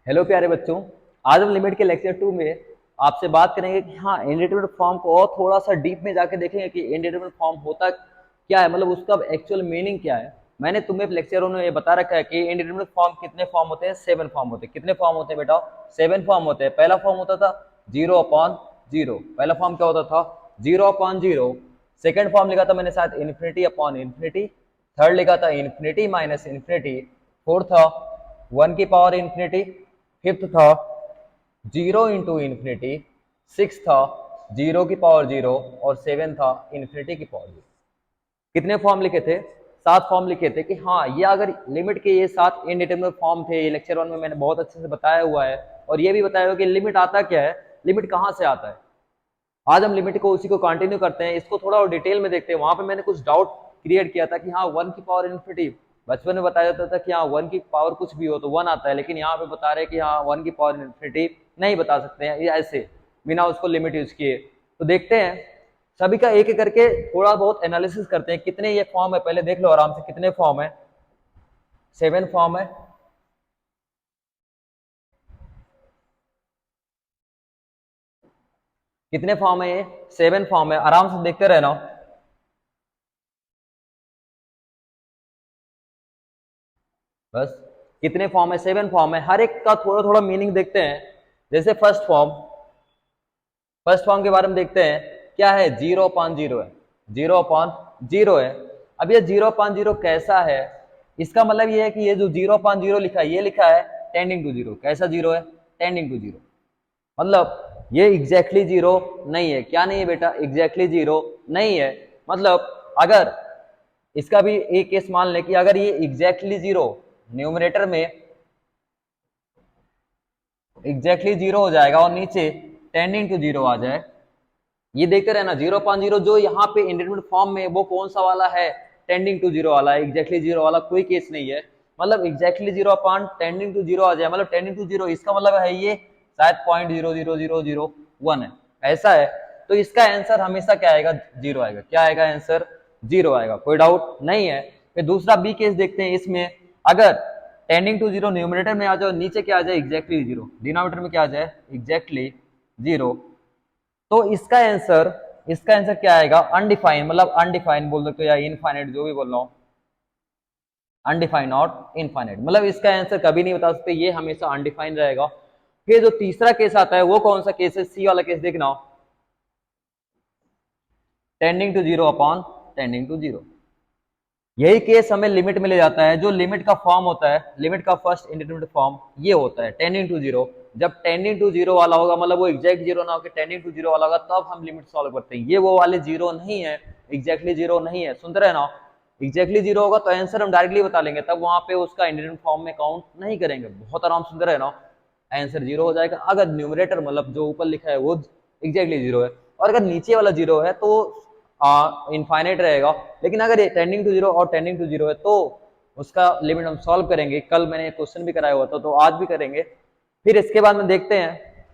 Hello प्यारे बच्चों। आज हम लिमिट के लेक्चर 2 में आपसे बात करेंगे कि हाँ इंडिटरमिनेट फॉर्म को और थोड़ा सा डीप में जाके देखेंगे कि इंडिटरमिनेट फॉर्म होता क्या है, मतलब उसका एक्चुअल मीनिंग क्या है। मैंने तुम्हें लेक्चरों में ये बता रखा है कि इंडिटरमिनेट फॉर्म कितने फॉर्म होते हैं, 7 फॉर्म होते हैं। कितने फॉर्म होते हैं बेटा? 7 फॉर्म होते हैं। पहला फॉर्म होता था 0/0। पहला फॉर्म क्या होता था? 0/0। सेकेंड फॉर्म लिखा था मैंने शायद इन्फिनिटी। थर्ड लिखा था इन्फिनिटी माइनस इन्फिनिटी। फोर्थ था 1 की पावर इन्फिनिटी। फिफ्थ था 0 × इन्फिनिटी। सिक्स था 0 की पावर 0 और सेवन था इन्फिनिटी की पावर 0। कितने फॉर्म लिखे थे? 7 फॉर्म लिखे थे कि हाँ ये अगर लिमिट के ये 7 इनडिटरमिनेट फॉर्म थे। ये लेक्चर 1 में मैंने बहुत अच्छे से बताया हुआ है और ये भी बताया हुआ कि लिमिट आता क्या है, लिमिट कहाँ से आता है। आज हम लिमिट को उसी को कंटिन्यू करते हैं, इसको थोड़ा और डिटेल में देखते हैं। वहां पे मैंने कुछ डाउट क्रिएट किया था कि हाँ 1 की पावर इन्फिनिटी, बचपन में बताया जाता था कि हाँ 1 की पावर कुछ भी हो तो 1 आता है, लेकिन यहाँ पे बता रहे हैं कि हाँ 1 की पावर इन्फिनिटी नहीं बता सकते हैं ये ऐसे बिना उसको लिमिट यूज किए। तो देखते हैं सभी का एक एक करके थोड़ा बहुत एनालिसिस करते हैं। कितने ये फॉर्म है पहले देख लो आराम से, कितने फॉर्म है? 7 फॉर्म है। कितने फॉर्म है ये? 7 फॉर्म है। आराम से देखते रहना। बस कितने फॉर्म है? 7 फॉर्म है। हर एक का थोड़ा थोड़ा मीनिंग देखते हैं। जैसे फर्स्ट फॉर्म के बारे में देखते हैं। क्या है? 0/0 है। 0/0 है। अब ये 0/0 कैसा है? इसका मतलब ये है कि ये जो 0/0 लिखा है, ये लिखा है टेंडिंग टू जीरो। कैसा जीरो है? Tending to zero. मतलब ये एग्जैक्टली जीरो नहीं है। क्या नहीं है बेटा? एग्जैक्टली जीरो नहीं है। मतलब अगर इसका भी एक केस मान लें कि अगर ये एग्जैक्टली जीरो न्यूमरेटर में एग्जैक्टली जीरो हो जाएगा और नीचे टेंडिंग टू जीरो आ जाए, ये देखते रहना 0/0 जो यहाँ पे इंडिटरमिनेट फॉर्म में वो कौन सा वाला है? टेंडिंग टू जीरो वाला है। एग्जैक्टली जीरो वाला कोई केस नहीं है। मतलब exactly zero upon tending to zero आ जाए, मतलब टेंडिंग टू जीरो, इसका मतलब है ये शायद 0.00001 है, ऐसा है। तो इसका आंसर हमेशा क्या आएगा? जीरो आएगा। क्या आएगा आंसर? जीरो आएगा। कोई डाउट नहीं है। फिर दूसरा बी केस देखते हैं। इसमें अगर टेंडिंग टू जीरो न्यूमरेटर में आ जाए, नीचे क्या आ जाए? Exactly zero. डिनोमिनेटर में क्या आ जाए? Exactly zero. तो इसका आंसर क्या आएगा? अनडिफाइंड। मतलब अनडिफाइंड बोल सकते हो या इनफाइनाइट, जो भी बोल रहा हूं। अनडिफाइंड और इनफाइनाइट, मतलब इसका आंसर कभी नहीं बता सकते, ये हमेशा अनडिफाइंड रहेगा। फिर जो तीसरा केस आता है वो कौन सा केस है? सी वाला केस देखना। Tending to zero upon tending to zero. यही केस हमें लिमिट में ले जाता है। जो लिमिट का फॉर्म होता है, लिमिट का फर्स्ट इंडिटरमिनेट फॉर्म ये होता है टेंडिंग टू जीरो। जब टेंडिंग टू जीरो वाला होगा, मतलब वो एग्जैक्ट जीरो ना होकर टेंडिंग टू जीरो वाला होगा, तब हम लिमिट सॉल्व करते हैं। ये वो वाले जीरो नहीं है, एग्जैक्टली जीरो नहीं है। सुनते रहे ना। एग्जैक्टली जीरो होगा तो आंसर हम डायरेक्टली बता लेंगे, तब वहां पे उसका इंडिटरमिनेट फॉर्म में काउंट नहीं करेंगे। बहुत आराम सुनते रहे ना। आंसर जीरो हो जाएगा अगर न्यूमरेटर, मतलब जो ऊपर लिखा है वो एग्जैक्टली जीरो है, और अगर नीचे वाला जीरो है तो इनफाइनाइट रहेगा। लेकिन अगर ये टेंडिंग टू जीरो और टेंडिंग टू जीरो है तो उसका लिमिट हम सॉल्व करेंगे। कल मैंने क्वेश्चन भी कराया हुआ था, तो आज भी करेंगे। फिर इसके बाद में देखते हैं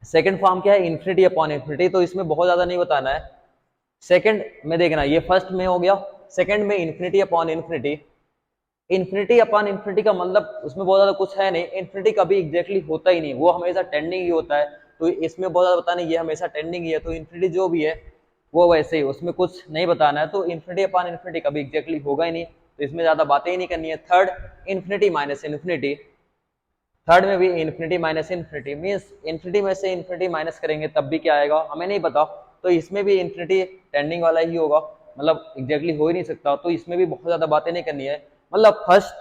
सेकंड फॉर्म क्या है? Infinity upon infinity. तो इसमें बहुत ज्यादा नहीं बताना है। सेकंड में देखना, ये फर्स्ट में हो गया। सेकंड में infinity upon infinity. Infinity upon infinity का मतलब उसमें बहुत ज्यादा कुछ है नहीं। इन्फिनिटी कभी एग्जैक्टली होता ही नहीं, वो हमेशा टेंडिंग ही होता है। तो इसमें बहुत ज्यादा बताना, ये हमेशा टेंडिंग ही है, तो इन्फिनिटी जो भी है वो वैसे ही, उसमें कुछ नहीं बताना है। तो इन्फिनिटी अपॉन इन्फिनिटी कभी एग्जैक्टली होगा ही नहीं, तो इसमें ज्यादा बातें ही नहीं करनी है। Third, infinity minus infinity. Third में भी infinity minus infinity means infinity में से इन्फिनिटी माइनस करेंगे तब भी क्या आएगा हमें नहीं पता। तो इसमें भी इन्फिनिटी टेंडिंग वाला ही होगा, मतलब एग्जैक्टली हो ही नहीं सकता। तो इसमें भी बहुत ज्यादा बातें नहीं करनी है। मतलब फर्स्ट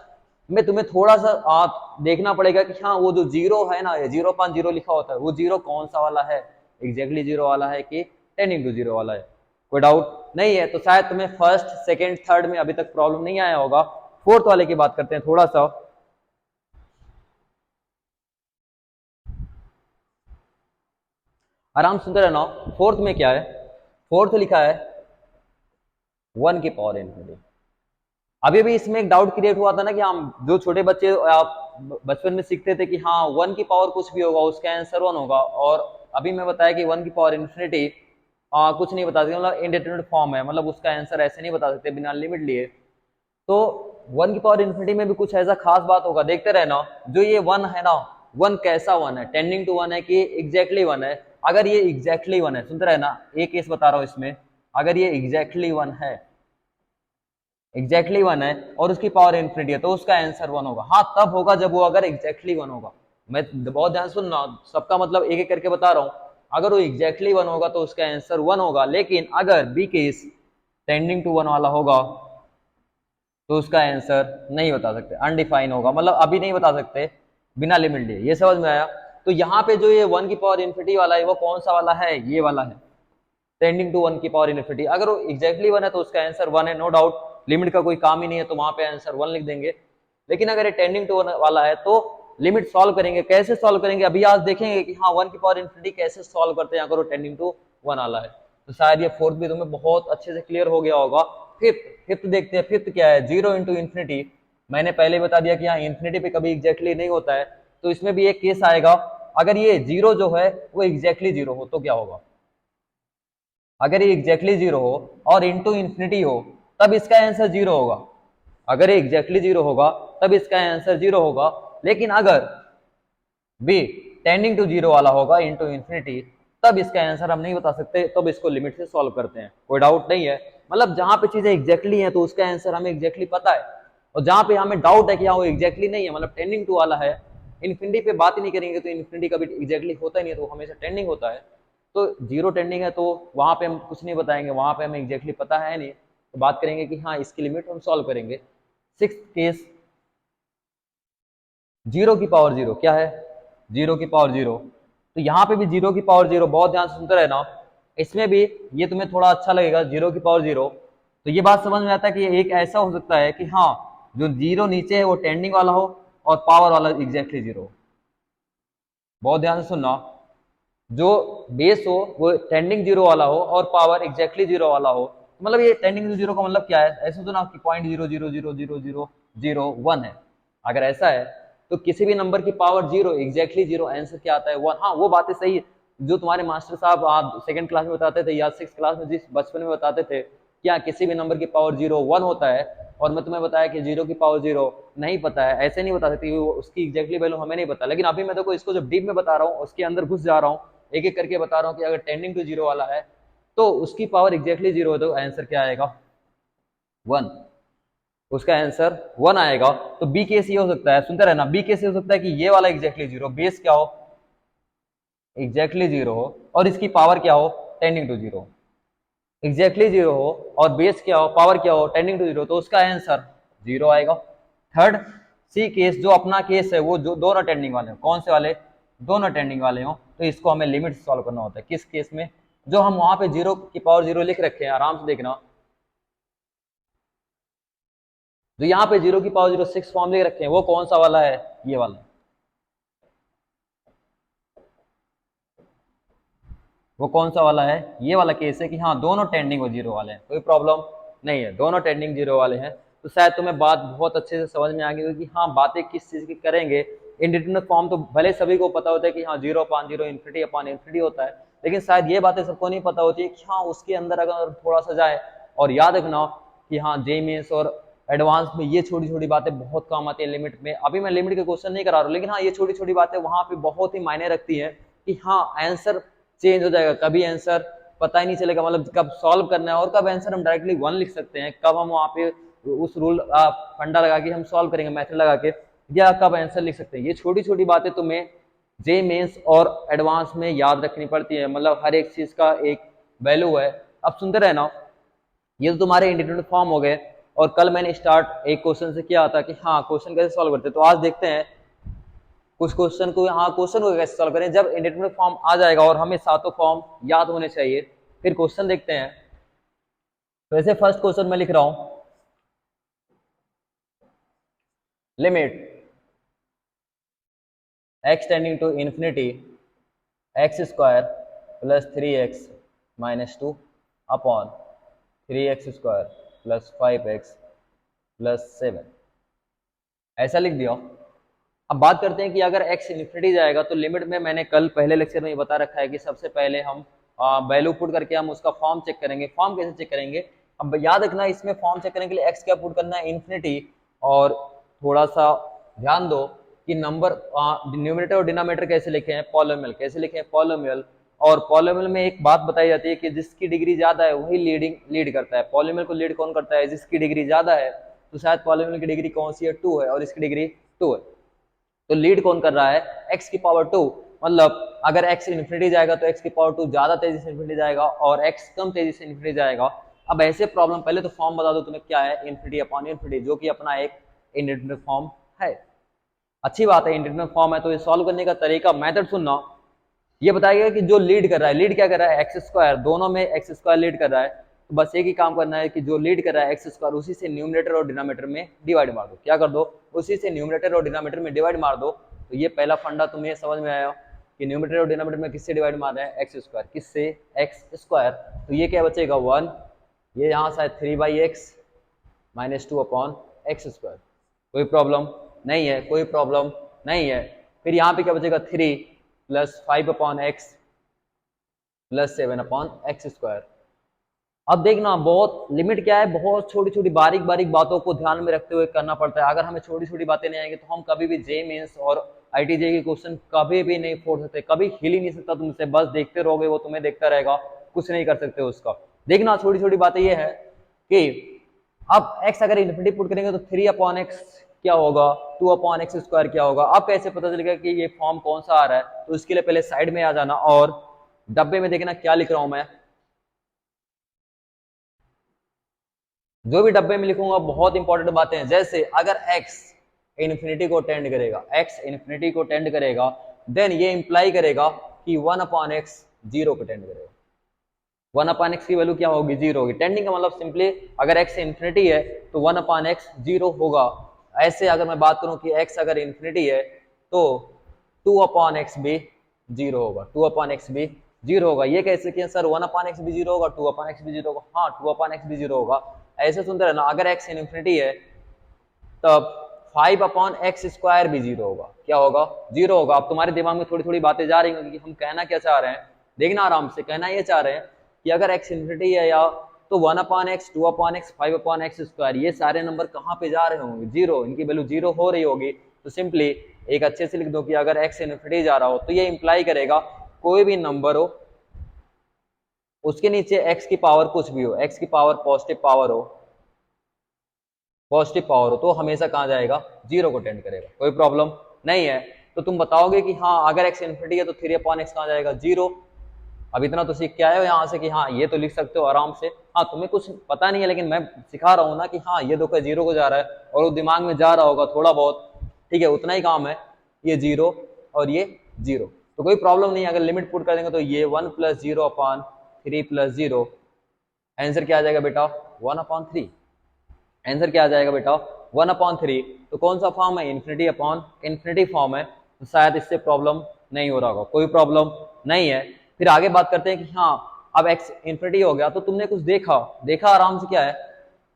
में तुम्हें थोड़ा सा देखना पड़ेगा कि हाँ वो जो जीरो है ना, ये 0/0 लिखा होता है, वो जीरो कौन सा वाला है? एग्जैक्टली जीरो वाला है कि टेंडिंग टू जीरो वाला है? कोई डाउट नहीं है। तो शायद तुम्हें फर्स्ट सेकेंड थर्ड में अभी तक प्रॉब्लम नहीं आया होगा। फोर्थ वाले की बात करते हैं थोड़ा सा। आराम सुनते रहना। फोर्थ में क्या है? फोर्थ लिखा है 1 की पावर इन्फिनिटी। अभी भी इसमें एक डाउट क्रिएट हुआ था ना कि हम जो छोटे बच्चे आप बचपन में सीखते थे कि हाँ 1 की पावर कुछ भी होगा उसका आंसर 1 होगा, और अभी मैं बताया कि 1 की पावर इन्फिनिटी कुछ नहीं बता सकते, मतलब इंडेटरमिनेट फॉर्म है, मतलब उसका आंसर ऐसे नहीं बता सकते बिना लिमिट लिए। तो 1 की पावर इन्फिनिटी में भी कुछ ऐसा खास बात होगा, देखते रहना। जो ये 1 है ना, वन कैसा वन है, टेंडिंग टू वन है कि एग्जैक्टली वन है। अगर ये एग्जैक्टली वन है, सुनते रहे ना, एक केस बता रहा हूं इसमें, अगर ये एग्जैक्टली वन है, एग्जैक्टली वन है और उसकी पावर इन्फिनिटी है, तो उसका आंसर वन होगा। हाँ तब होगा जब वो अगर एग्जैक्टली वन होगा। मैं बहुत ध्यान सुनना, सबका मतलब एक एक करके बता रहा हूं। अगर वो एग्जैक्टली वन होगा तो उसका आंसर वन होगा, लेकिन अगर B case tending to one वाला होगा तो उसका आंसर नहीं बता सकते, अनडिफाइन होगा, मतलब अभी नहीं बता सकते, बिना लिमिट लिए। ये समझ में आया? तो यहाँ पे जो ये वन की पावर इन्फिनिटी वाला है वो कौन सा वाला है, ये वाला है, टेंडिंग टू वन की पावर इन्फिनिटी। अगर वो एग्जैक्टली वन है तो उसका आंसर वन है, नो डाउट, लिमिट का कोई काम ही नहीं है तो वहां पे आंसर वन लिख देंगे। लेकिन अगर ये टेंडिंग टू वन वाला है तो लिमिट सॉल्व करेंगे। कैसे सॉल्व करेंगे अभी आज देखेंगे कि हाँ वन की पावर इन्फिनिटी कैसे सॉल्व करते हैं अगर वो टेंडिंग टू वन वाला है। तो शायद ये फोर्थ भी तुम्हें बहुत अच्छे से क्लियर हो गया होगा। फिफ्थ देखते हैं, फिफ्थ क्या है, जीरो इंटू इन्फिनिटी। मैंने पहले बता दिया कि हाँ इन्फिनिटी पे कभी एग्जैक्टली नहीं होता है, तो इसमें भी एक केस आएगा, अगर ये जीरो जो है वो एग्जैक्टली जीरो हो तो क्या होगा। अगर ये एग्जैक्टली जीरो हो और इंटू इन्फिनिटी हो तब इसका आंसर जीरो होगा। अगर ये एग्जैक्टली जीरो होगा तब इसका आंसर जीरो होगा, लेकिन अगर बी टेंडिंग टू जीरो वाला होगा इंटू इन्फिनिटी तब इसका आंसर हम नहीं बता सकते, तब इसको लिमिट से सॉल्व करते हैं। कोई डाउट नहीं है, मतलब जहां पे चीजें एग्जैक्टली हैं तो उसका आंसर हमें एग्जैक्टली पता है, और जहां पे हमें डाउट है कि हाँ वो एग्जैक्टली नहीं है, मतलब टेंडिंग टू वाला है, इन्फिनिटी पे बात ही नहीं करेंगे तो इन्फिनिटी कभी एग्जैक्टली होता ही नहीं है, तो हमेशा टेंडिंग होता है। तो जीरो टेंडिंग है तो वहां पे हम कुछ नहीं बताएंगे, वहां पे हमें एग्जैक्टली पता है नहीं, तो बात करेंगे कि हाँ इसकी लिमिट हम सॉल्व करेंगे। सिक्स केस, जीरो की पावर जीरो क्या है, जीरो की पावर जीरो, तो यहाँ पे भी जीरो की पावर जीरो, बहुत ध्यान से सुनते रहना। इसमें भी ये तुम्हें थोड़ा अच्छा लगेगा, जीरो की पावर जीरो, तो ये बात समझ में आता है कि एक ऐसा हो सकता है कि हाँ जो जीरो नीचे है वो टेंडिंग वाला हो और पावर वाला एग्जैक्टली जीरो। बहुत ध्यान से सुनना, जो बेस हो वो टेंडिंग जीरो वाला हो और पावर एग्जैक्टली जीरो वाला हो। मतलब ये टेंडिंग जीरो का मतलब क्या है, ऐसे तो ना कि 0.0000001 है। अगर ऐसा है तो किसी भी नंबर की power zero, exactly zero, answer क्या आता है वन। हाँ वो बातें सही है जो तुम्हारे मास्टर साहब आप सेकंड क्लास में बताते थे या सिक्स क्लास में, जिस बचपन में बताते थे क्या किसी भी नंबर की पावर जीरो वन होता है, और मैं तुम्हें बताया कि जीरो की पावर जीरो नहीं पता है, ऐसे नहीं बता सकती, उसकी एग्जैक्टली वैल्यू हमें नहीं पता। लेकिन अभी मैं देखो इसको जब डीप में बता रहा हूँ, उसके अंदर घुस जा रहा हूँ, एक एक करके बता रहा हूँ कि अगर टेंडिंग टू जीरो वाला है तो उसकी पावर एग्जैक्टली जीरो है तो आंसर क्या आएगा, वन, उसका आंसर वन आएगा। तो बी केस ये हो सकता है, सुनते रहना, बी केस ये हो सकता है कि ये वाला एग्जैक्टली जीरो, बेस क्या हो एग्जैक्टली जीरो हो और इसकी पावर क्या हो tending to zero, exactly zero हो और बेस क्या हो, पावर क्या हो टेंडिंग टू जीरो, तो उसका आंसर जीरो आएगा। थर्ड सी केस, जो अपना केस है वो जो दोनों टेंडिंग वाले हो, कौन से वाले, दोनों टेंडिंग वाले हो, तो इसको हमें लिमिट सॉल्व करना होता है। किस केस में, जो हम वहां पे जीरो की पावर जीरो लिख रखे हैं, आराम से देखना, जो यहाँ पे जीरो की पावर जीरो सिक्स फॉर्म लिख रखे हैं वो कौन सा वाला है, ये वाला, वो कौन सा वाला है, ये वाला केस है कि हाँ दोनों टेंडिंग और जीरो वाले हैं, कोई प्रॉब्लम नहीं है, दोनों टेंडिंग जीरो वाले हैं। तो शायद तुम्हें बात बहुत अच्छे से समझ में आ गई कि हाँ बातें किस चीज की करेंगे। इंडिटरमिनेट फॉर्म तो भले सभी को पता होता है कि हाँ जीरो अपान जीरो इन्फिनिटी अपान इन्फिनिटी होता है, लेकिन शायद ये बातें सबको नहीं पता होती है कि हाँ उसके अंदर अगर थोड़ा सा जाए, और याद रखना कि हाँ जे मेंस और एडवांस में ये छोटी छोटी बातें बहुत काम आती है लिमिट में। अभी मैं लिमिट के क्वेश्चन नहीं करा रहा हूँ, लेकिन हाँ ये छोटी छोटी बातें वहां पे बहुत ही मायने रखती है कि हाँ आंसर चेंज हो जाएगा, कभी आंसर पता ही नहीं चलेगा, मतलब कब सॉल्व करना है और कब आंसर हम डायरेक्टली वन लिख सकते हैं, कब हम वहां पे उस रूल फंडा लगा के हम सॉल्व करेंगे मेथड लगा के, या कब आंसर लिख सकते हैं। ये छोटी छोटी बातें तुम्हें जे मेंस और एडवांस में याद रखनी पड़ती है, मतलब हर एक चीज का एक वैल्यू है। अब सुनते रहना, ये तो तुम्हारे इंडिटरमिनेट फॉर्म हो गए, और कल मैंने स्टार्ट एक क्वेश्चन से किया था कि हाँ क्वेश्चन कैसे सॉल्व करते हैं, तो आज देखते हैं कुछ क्वेश्चन को, हाँ क्वेश्चन को कैसे सॉल्व करें जब इंडिटरमिनेट फॉर्म आ जाएगा, और हमें सातों फॉर्म याद होने चाहिए। फिर क्वेश्चन देखते हैं। तो ऐसे फर्स्ट क्वेश्चन में लिख रहा हूं, limit x tending to infinity x square plus 3x minus 2 upon 3x square plus 5x plus 7, ऐसा लिख दिया। अब बात करते हैं कि अगर x इन्फिनिटी जाएगा तो लिमिट में, मैंने कल पहले लेक्चर में बता रखा है कि सबसे पहले हम वैल्यू पुट करके हम उसका फॉर्म चेक करेंगे। फॉर्म कैसे चेक करेंगे, अब याद रखना इसमें फॉर्म चेक करने के लिए x क्या पुट करना है, इन्फिनिटी, और थोड़ा सा ध्यान दो कि नंबर न्यूमरेटर और डिनोमिनेटर कैसे लिखे हैं, पॉलिनोमियल कैसे लिखे हैं, पॉलिनोमियल। और पॉलिनोमियल में एक बात बताई जाती है कि जिसकी डिग्री ज्यादा है वही लीड करता है। पॉलिनोमियल को लीड कौन करता है, जिसकी डिग्री ज्यादा है। तो शायद पॉलिनोमियल की डिग्री कौन सी है, 2 है, और इसकी डिग्री 2 है। तो लीड कौन कर रहा है, x की पावर 2। मतलब अगर x इन्फिनिटी जाएगा तो x की पावर 2 ज्यादा तेजी से इन्फिनिटी जाएगा और x कम तेजी से इन्फिनिटी जाएगा। अब ऐसे प्रॉब्लम, पहले तो फॉर्म बता दो तुम्हें क्या है, इन्फिनिटी अपॉन इन्फिनिटी, जो कि अपना एक इंडिटरमिनेट फॉर्म है। अच्छी बात है, इंडिटरमिनेट फॉर्म है। तो ये सॉल्व करने का तरीका, मेथड सुनना। ये बताइएगा कि जो लीड कर रहा है, लीड क्या कर रहा है, एक्स स्क्वायर, दोनों में एक्स स्क्वायर लीड कर रहा है। तो बस एक ही काम करना है कि जो लीड कर रहा है एक्स स्क्वायर, उसी से न्यूमरेटर और डिनोमिनेटर में डिवाइड मार दो। क्या कर दो, उसी से न्यूमरेटर और डिनोमिनेटर में डिवाइड मार दो। तो ये पहला फंडा तुम्हें समझ में आया कि न्यूमरेटर और डिनोमिनेटर में किससे डिवाइड मार रहे हैं, एक्स स्क्वायर, किससे, एक्स स्क्वायर। तो ये क्या बचेगा, 1, ये यहाँ शायद 3/x minus 2 upon x square. कोई प्रॉब्लम नहीं है, कोई प्रॉब्लम नहीं है। फिर यहाँ पे क्या बचेगा, 3 plus 5 upon x plus 7 upon x square. अब देखना, बहुत लिमिट क्या है, बहुत छोटी छोटी बारीक बारीक बातों को ध्यान में रखते हुए करना पड़ता है। अगर हमें छोटी छोटी बातें नहीं आएंगी तो हम कभी भी जे मेंस और आईटीजे के क्वेश्चन कभी भी नहीं फोड़ सकते, कभी हिल ही नहीं सकता तुमसे। बस देखते रहोगे, वो तुम्हें देखता रहेगा, कुछ नहीं कर सकते उसका। देखना, छोटी छोटी बातें ये है कि अब x अगर इन्फिनिटी पुट करेंगे तो 3 अपॉन एक्स क्या होगा, 2 अपॉन एक्स स्क्वायर क्या होगा। अब कैसे पता चलेगा कि ये फॉर्म कौन सा आ रहा है, तो इसके लिए पहले साइड में आ जाना और डब्बे में देखना क्या लिख रहा हूं मैं। जो भी डब्बे में लिखूंगा बहुत इंपॉर्टेंट बातें हैं। जैसे अगर x इन्फिनिटी को टेंड करेगा, x इन्फिनिटी को टेंड करेगा, देन ये इंप्लाई करेगा कि 1 अपॉन एक्स 0 को टेंड करेगा। 1 अपॉन एक्स की वैल्यू क्या होगी, 0 होगी। टेंडिंग का मतलब सिंपली अगर x इन्फिनिटी है तो 1 अपॉन एक्स 0 होगा। ऐसे अगर मैं बात करूं कि x अगर इन्फिनिटी है तो 2 अपॉन एक्स भी 0 होगा, 2 अपॉन एक्स भी 0 होगा। ये कैसे किया सर, 1 अपॉन एक्स भी 0 होगा, 2 अपॉन एक्स भी 0 होगा। हाँ, 2 अपॉन एक्स भी 0 होगा। ऐसे सुनते रहना, अगर x इन्फिनिटी है तब 5 अपॉन एक्स स्क्वायर भी 0 होगा। क्या होगा, 0 होगा। अब तुम्हारे दिमाग में थोड़ी थोड़ी बातें जा रही होंगी कि हम कहना क्या चाह रहे हैं। देखना आराम से, कहना ये चाह रहे हैं कि अगर x इन्फिनिटी है या तो 1 upon x, 2 upon x, 5 upon x square, ये सारे नंबर कहाँ पे जा रहे होंगे, 0, इनकी वैल्यू 0 हो रही होगी। तो सिंपली एक अच्छे से लिख दो कि अगर x इन्फिनिटी जा रहा हो तो ये इंप्लाई करेगा कोई भी नंबर हो उसके नीचे x की पावर कुछ भी हो, x की पावर पॉजिटिव पावर हो, पॉजिटिव पावर हो, तो हमेशा कहाँ जाएगा, 0 को टेंड करेगा। कोई प्रॉब्लम नहीं है। तो तुम बताओगे कि हाँ अगर x इन्फिनिटी है तो 3 अपॉन एक्स कहाँ जाएगा, 0। अब इतना तो सीख के आए हो यहाँ से कि हाँ ये तो लिख सकते हो आराम से। हाँ तुम्हें कुछ पता नहीं है लेकिन मैं सिखा रहा हूँ ना कि हाँ ये देखो 0 को जा रहा है और वो दिमाग में जा रहा होगा थोड़ा बहुत, ठीक है, उतना ही काम है। ये 0 और ये 0, तो कोई प्रॉब्लम नहीं है। अगर लिमिट पुट कर देंगे तो ये 1 प्लस 0 अपॉन 3 प्लस 0, आंसर क्या आ जाएगा बेटा, 1 अपॉन 3। आंसर क्या आ जाएगा बेटा, 1 अपॉन 3। तो कौन सा फॉर्म है, इन्फिनिटी अपॉन इन्फिनिटी फॉर्म है। तो शायद इससे प्रॉब्लम नहीं हो रहा होगा, कोई प्रॉब्लम नहीं है। फिर आगे बात करते हैं कि हाँ अब x इन्फिनिटी हो गया तो तुमने कुछ देखा आराम से, क्या है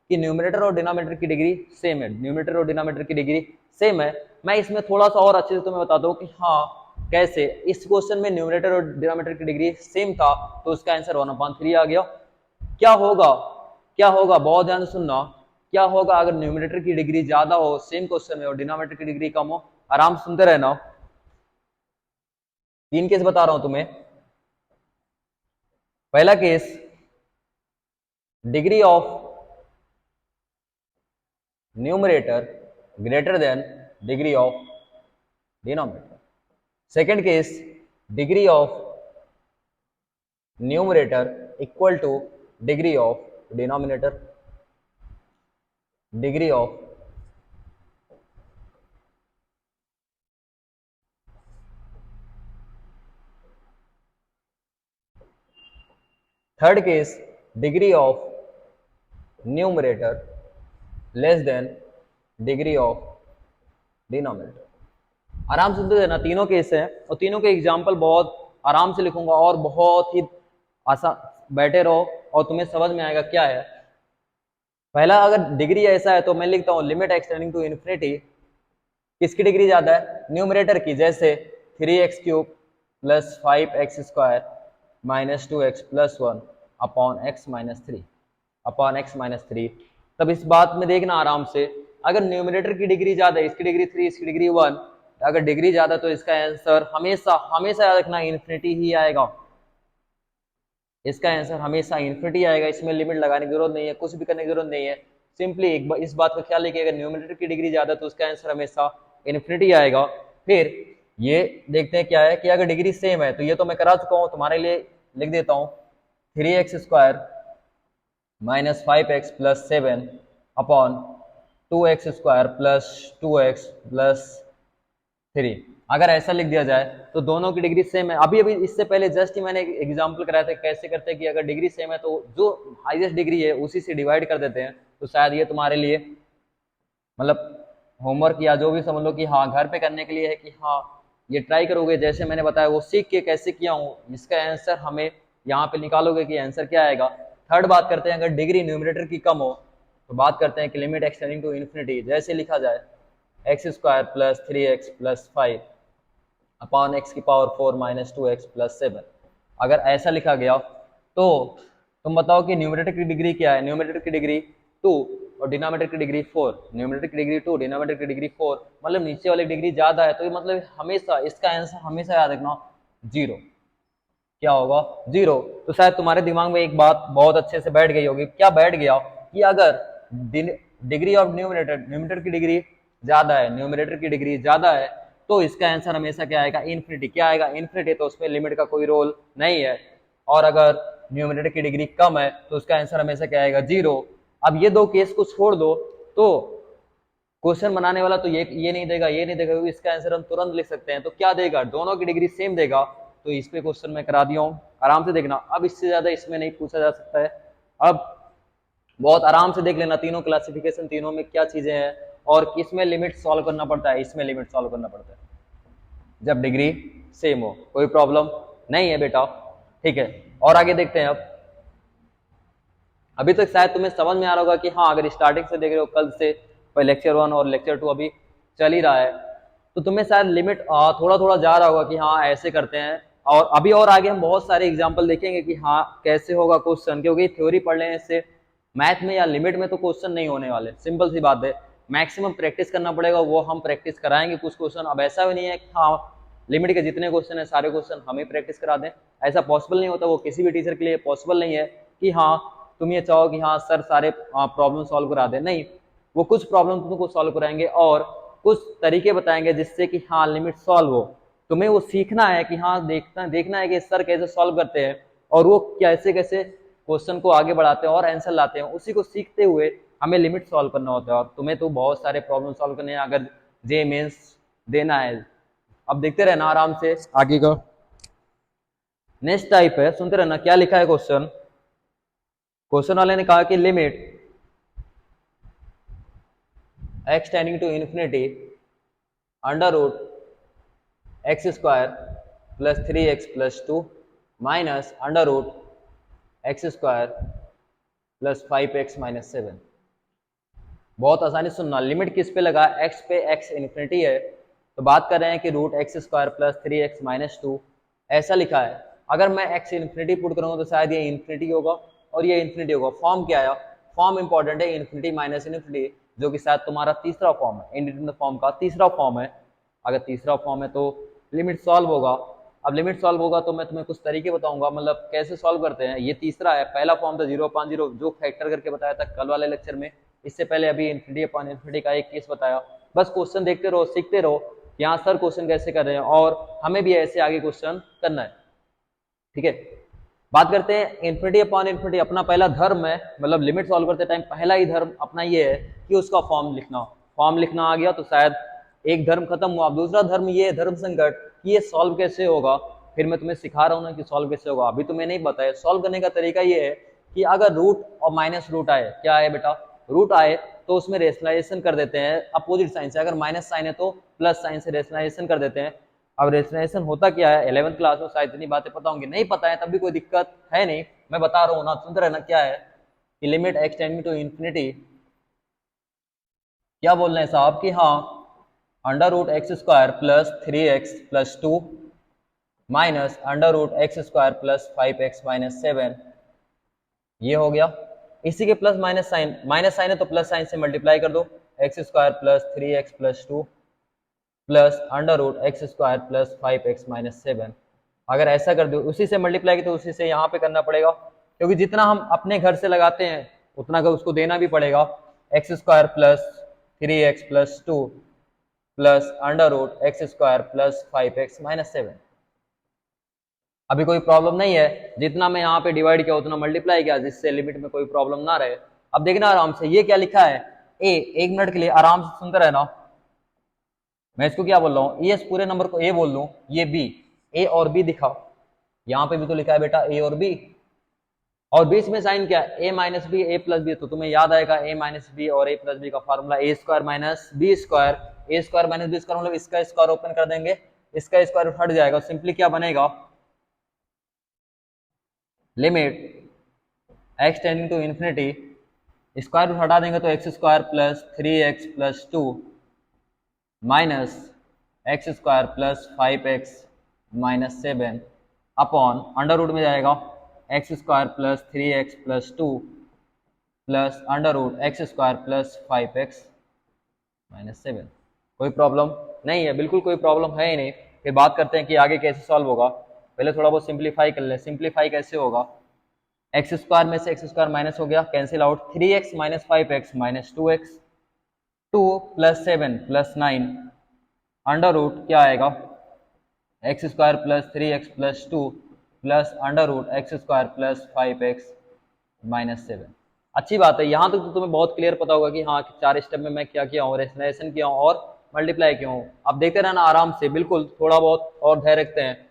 कि न्यूमरेटर और डिनोमिनेटर की डिग्री सेम है, न्यूमरेटर और डिनोमिनेटर की डिग्री सेम है। मैं इसमें थोड़ा सा और अच्छे से तुम्हें बता दूं कि हाँ कैसे। इस क्वेश्चन में न्यूमरेटर और डिनोमिनेटर की डिग्री सेम था तो उसका आंसर 1/3 आ गया। क्या होगा, क्या होगा, बहुत ध्यान से सुनना, क्या होगा अगर न्यूमरेटर की डिग्री ज्यादा हो सेम क्वेश्चन में और डिनोमिनेटर की डिग्री कम हो। आराम से सुनते रहना, 3 केस बता रहा हूं तुम्हें। पहला case, degree of numerator greater than degree of denominator. Second case, degree of numerator equal two degree of denominator, degree of third case, degree of numerator less than degree of denominator. आराम से सुनते देना, तीनों case हैं और तीनों के example बहुत आराम से लिखूंगा और बहुत ही आसान, बैठे रहो और तुम्हें समझ में आएगा क्या है। पहला, अगर डिग्री ऐसा है तो मैं लिखता हूं लिमिट एक्सटेंडिंग टू इन्फिनिटी, किसकी डिग्री ज्यादा है, न्यूमरेटर की। जैसे 3x³ plus 5x square minus 2x plus 1 upon x minus 3 upon x minus 3। तब इस बात में देखना आराम से, अगर न्यूमरेटर की डिग्री ज्यादा है, इसकी डिग्री 3, इसकी डिग्री 1, अगर डिग्री ज्यादा तो इसका आंसर हमेशा हमेशा याद रखना इन्फिनिटी ही आएगा। इसका आंसर हमेशा इन्फिनिटी आएगा, इसमें लिमिट लगाने की जरूरत नहीं है, कुछ भी करने की जरूरत नहीं है। सिंपली एक बार इस बात का ख्याल रखिए, अगर न्यूमरेटर की डिग्री ज्यादा तो उसका आंसर हमेशा इन्फिनिटी आएगा। फिर ये देखते हैं क्या है कि अगर डिग्री सेम है, तो ये तो मैं करा चुका हूं, तुम्हारे लिए लिख देता हूं 3x² minus 5x plus 7 upon 2x² plus 2x plus 3। अगर ऐसा लिख दिया जाए तो दोनों की डिग्री सेम है। अभी अभी इससे पहले जस्ट ही मैंने एग्जांपल कराया था कैसे करते हैं कि अगर डिग्री सेम है तो जो हाईएस्ट डिग्री है उसी से डिवाइड कर देते हैं। तो शायद ये तुम्हारे लिए मतलब होमवर्क या जो भी समझ लो कि हाँ घर पे करने के लिए है कि हाँ ये ट्राई करोगे, जैसे मैंने बताया वो सीख के कैसे किया हूँ, इसका आंसर हमें यहाँ पे निकालोगे कि आंसर क्या आएगा। थर्ड बात करते हैं, अगर डिग्री न्यूमरेटर की कम हो तो बात करते हैं कि लिमिट एक्सटेंडिंग टू इन्फिनिटी, जैसे लिखा जाए x² plus 3x plus 5 upon x की पावर 4 माइनस 2x प्लस 7। अगर ऐसा लिखा गया तो तुम बताओ कि न्यूमरेटर की डिग्री क्या है। न्यूमरेटर की डिग्री 2 और डिनोमिनेटर की डिग्री 4। न्यूमरेटर की डिग्री 2, डिनोमिनेटर की डिग्री 4, मतलब नीचे वाली डिग्री ज्यादा है, तो ये मतलब हमेशा इसका आंसर हमेशा याद रखना 0। क्या होगा 0। तो शायद तुम्हारे दिमाग में एक बात बहुत अच्छे से बैठ गई होगी। क्या बैठ गया कि अगर डिग्री ऑफ न्यूमरेटर, न्यूमरेटर की डिग्री ज्यादा है, न्यूमरेटर की डिग्री ज्यादा है, तो इसका आंसर हमेशा क्या आएगा इन्फिनिटी। क्या आएगा इन्फिनिटी, तो उसमें लिमिट का कोई रोल नहीं है। और अगर न्यूमरेटर की डिग्री कम है तो उसका आंसर हमेशा क्या आएगा 0। अब ये दो केस को छोड़ दो तो क्वेश्चन बनाने वाला तो ये नहीं देगा, ये नहीं देगा, इसका आंसर हम तुरंत लिख सकते हैं। तो क्या देगा, दोनों की डिग्री सेम देगा। तो इस पे क्वेश्चन मैं करा दिया हूँ, आराम से देखना। अब इससे ज्यादा इसमें नहीं पूछा जा सकता है। अब बहुत आराम से देख लेना तीनों क्लासिफिकेशन, तीनों में क्या चीजें हैं और किसमें लिमिट सॉल्व करना पड़ता है। इसमें लिमिट सॉल्व करना पड़ता है जब डिग्री सेम हो, कोई प्रॉब्लम नहीं है बेटा, ठीक है। और आगे देखते हैं। अब अभी तक शायद तुम्हें समझ में आ रहा होगा कि हाँ अगर स्टार्टिंग से देख रहे हो कल से लेक्चर 1 और लेक्चर 2 अभी चल ही रहा है, तो तुम्हें शायद लिमिट थोड़ा थोड़ा जा रहा होगा कि हाँ ऐसे करते हैं। और अभी और आगे हम बहुत सारे एग्जाम्पल देखेंगे कि हाँ कैसे होगा क्वेश्चन, क्योंकि थ्योरी पढ़ लेने से मैथ में या लिमिट में तो क्वेश्चन नहीं होने वाले, सिंपल सी बात है। मैक्सिमम प्रैक्टिस करना पड़ेगा, वो हम प्रैक्टिस कराएंगे कुछ क्वेश्चन। अब ऐसा भी नहीं है कि हाँ लिमिट के जितने क्वेश्चन है सारे क्वेश्चन हमें प्रैक्टिस करा दें, ऐसा पॉसिबल नहीं होता। वो किसी भी टीचर के लिए पॉसिबल नहीं है कि हाँ तुम ये चाहो कि हाँ सर सारे प्रॉब्लम सॉल्व करा दें, नहीं। वो कुछ प्रॉब्लम तुमको सॉल्व कराएंगे और कुछ तरीके बताएंगे जिससे कि हाँ लिमिट सॉल्व हो। तुम्हें वो सीखना है कि हाँ देखना है कि सर कैसे सॉल्व करते हैं और वो कैसे कैसे क्वेश्चन को आगे बढ़ाते हैं और आंसर लाते हैं। उसी को सीखते हुए हमें लिमिट सॉल्व करना होता है। और तुम्हें तो बहुत सारे प्रॉब्लम सॉल्व करने हैं अगर जे मेंस देना है। अब देखते रहना आराम से आगे का। नेक्स्ट टाइप है, सुनते रहना क्या लिखा है क्वेश्चन। क्वेश्चन वाले ने कहा कि limit x tending to infinity under root x² plus 3x plus 2 minus under root x² plus 5x minus 7। बहुत आसानी सुनना, लिमिट किस पे लगा, x पे, x इन्फिनिटी है तो बात कर रहे हैं कि root x² plus 3x minus 2 ऐसा लिखा है। अगर मैं x इन्फिनिटी पुट करूंगा तो शायद ये इन्फिनिटी होगा और ये इन्फिनिटी होगा। फॉर्म क्या आया, फॉर्म इंपॉर्टेंट है, इन्फिनिटी माइनस इन्फिनिटी, जो कि शायद तुम्हारा तीसरा फॉर्म है, इंडिटरमिनेट फॉर्म का तीसरा फॉर्म है। अगर तीसरा फॉर्म है तो लिमिट सॉल्व होगा। अब लिमिट सॉल्व होगा तो मैं तुम्हें कुछ तरीके बताऊंगा, मतलब कैसे सॉल्व करते हैं। ये तीसरा है, पहला फॉर्म था 0/0 जो फैक्टर करके बताया था कल वाले लेक्चर में। इससे पहले अभी इन्फिनिटी अपॉन इन्फिनिटी का एक केस बताया। बस क्वेश्चन देखते रहो, सीखते रहो कि यहाँ सर क्वेश्चन कैसे कर रहे हैं और हमें भी ऐसे आगे क्वेश्चन करना है, ठीक है। बात करते हैं इन्फिनिटी अपॉन इन्फिनिटी, अपना पहला धर्म है, मतलब लिमिट सॉल्व करते टाइम पहला ही धर्म अपना ये है कि उसका फॉर्म लिखना। फॉर्म लिखना आ गया तो शायद एक धर्म खत्म हुआ। दूसरा धर्म ये है धर्म संकट कि ये सॉल्व कैसे होगा। फिर मैं तुम्हें सिखा रहा हूँ ना कि सॉल्व कैसे होगा, अभी तुम्हें नहीं बताया। सॉल्व करने का तरीका ये है कि अगर रूट और माइनस रूट आए, क्या आए बेटा, रूट आए तो उसमें रेशनलाइजेशन कर देते हैं अपोजिट साइन से। अगर माइनस साइन है तो प्लस साइन से रेशनलाइजेशन कर देते हैं। अब रेशनलाइजेशन होता क्या है, 11th क्लास में शायद इतनी बातें पता होंगी, नहीं पता है तब भी कोई दिक्कत है नहीं, मैं बता रहा हूँ ना, सुनते रहना। क्या है कि limit x tending to infinity, क्या बोल रहे हैं साहब कि हाँ under root x² plus 3x plus 2 minus under root x² plus 5x minus 7, ये हो गया। इसी के प्लस माइनस साइन है तो प्लस साइन से मल्टीप्लाई कर दो, x² plus 3x plus 2 plus under root x square plus 5x minus 7। अगर ऐसा कर दो, उसी से मल्टीप्लाई की तो उसी से यहाँ पे करना पड़ेगा, क्योंकि जितना हम अपने घर से लगाते हैं उतना का उसको देना भी पड़ेगा। X square plus 3x plus 2 plus under root x square plus 5x minus 7। अभी कोई प्रॉब्लम नहीं है, जितना मैं यहाँ पे डिवाइड किया उतना मल्टीप्लाई किया, जिससे लिमिट में कोई प्रॉब्लम ना रहे। अब देखना आराम से, ये क्या लिखा है ए, एक मिनट के लिए आराम से सुनते रहना। मैं इसको क्या बोल रहा हूँ, इस पूरे नंबर को ए बोल लूँ, ये बी, ए और बी दिखाओ। यहाँ पे भी तो लिखा है बेटा ए और बी, और बीच में साइन क्या है, ए माइनस बी ए प्लस बी, तो तुम्हें याद आएगा ए माइनस बी और ए प्लस बी का फॉर्मूला ए स्क्वायर माइनस बी स्क्वायर। ए स्क्वायर माइनस बी स्क्वायर मतलब इसका स्क्वायर ओपन कर देंगे, इसका स्क्वायर हट जाएगा, सिंपली क्या बनेगा, limit x tending to infinity, square root हटा देंगे तो x square plus 3x plus 2 minus x square plus 5x minus 7 upon under root में जाएगा x square plus 3x plus 2 plus under root x square plus 5x minus 7। कोई problem नहीं है, बिल्कुल कोई प्रॉब्लम है ही नहीं। फिर बात करते हैं कि आगे कैसे सॉल्व होगा। पहले थोड़ा बहुत सिंप्लीफाई कर ले। सिंप्लीफाई कैसे होगा, एक्स स्क्वायर में से एक्स स्क्वायर माइनस हो गया, cancel out, 3x minus 5x minus 2x, 2 plus 7 plus 9 under root क्या आएगा, x square plus 3x plus 2 plus under root x square plus 5x minus 7। अच्छी बात है, यहाँ तक तो तुम्हें बहुत क्लियर पता होगा कि हाँ चार स्टेप में मैं क्या किया हूँ, रेशनलाइजेशन किया हूँ और मल्टीप्लाई किया हूँ। अब देखते रहना आराम से, बिल्कुल थोड़ा बहुत और धैर्य रखते हैं।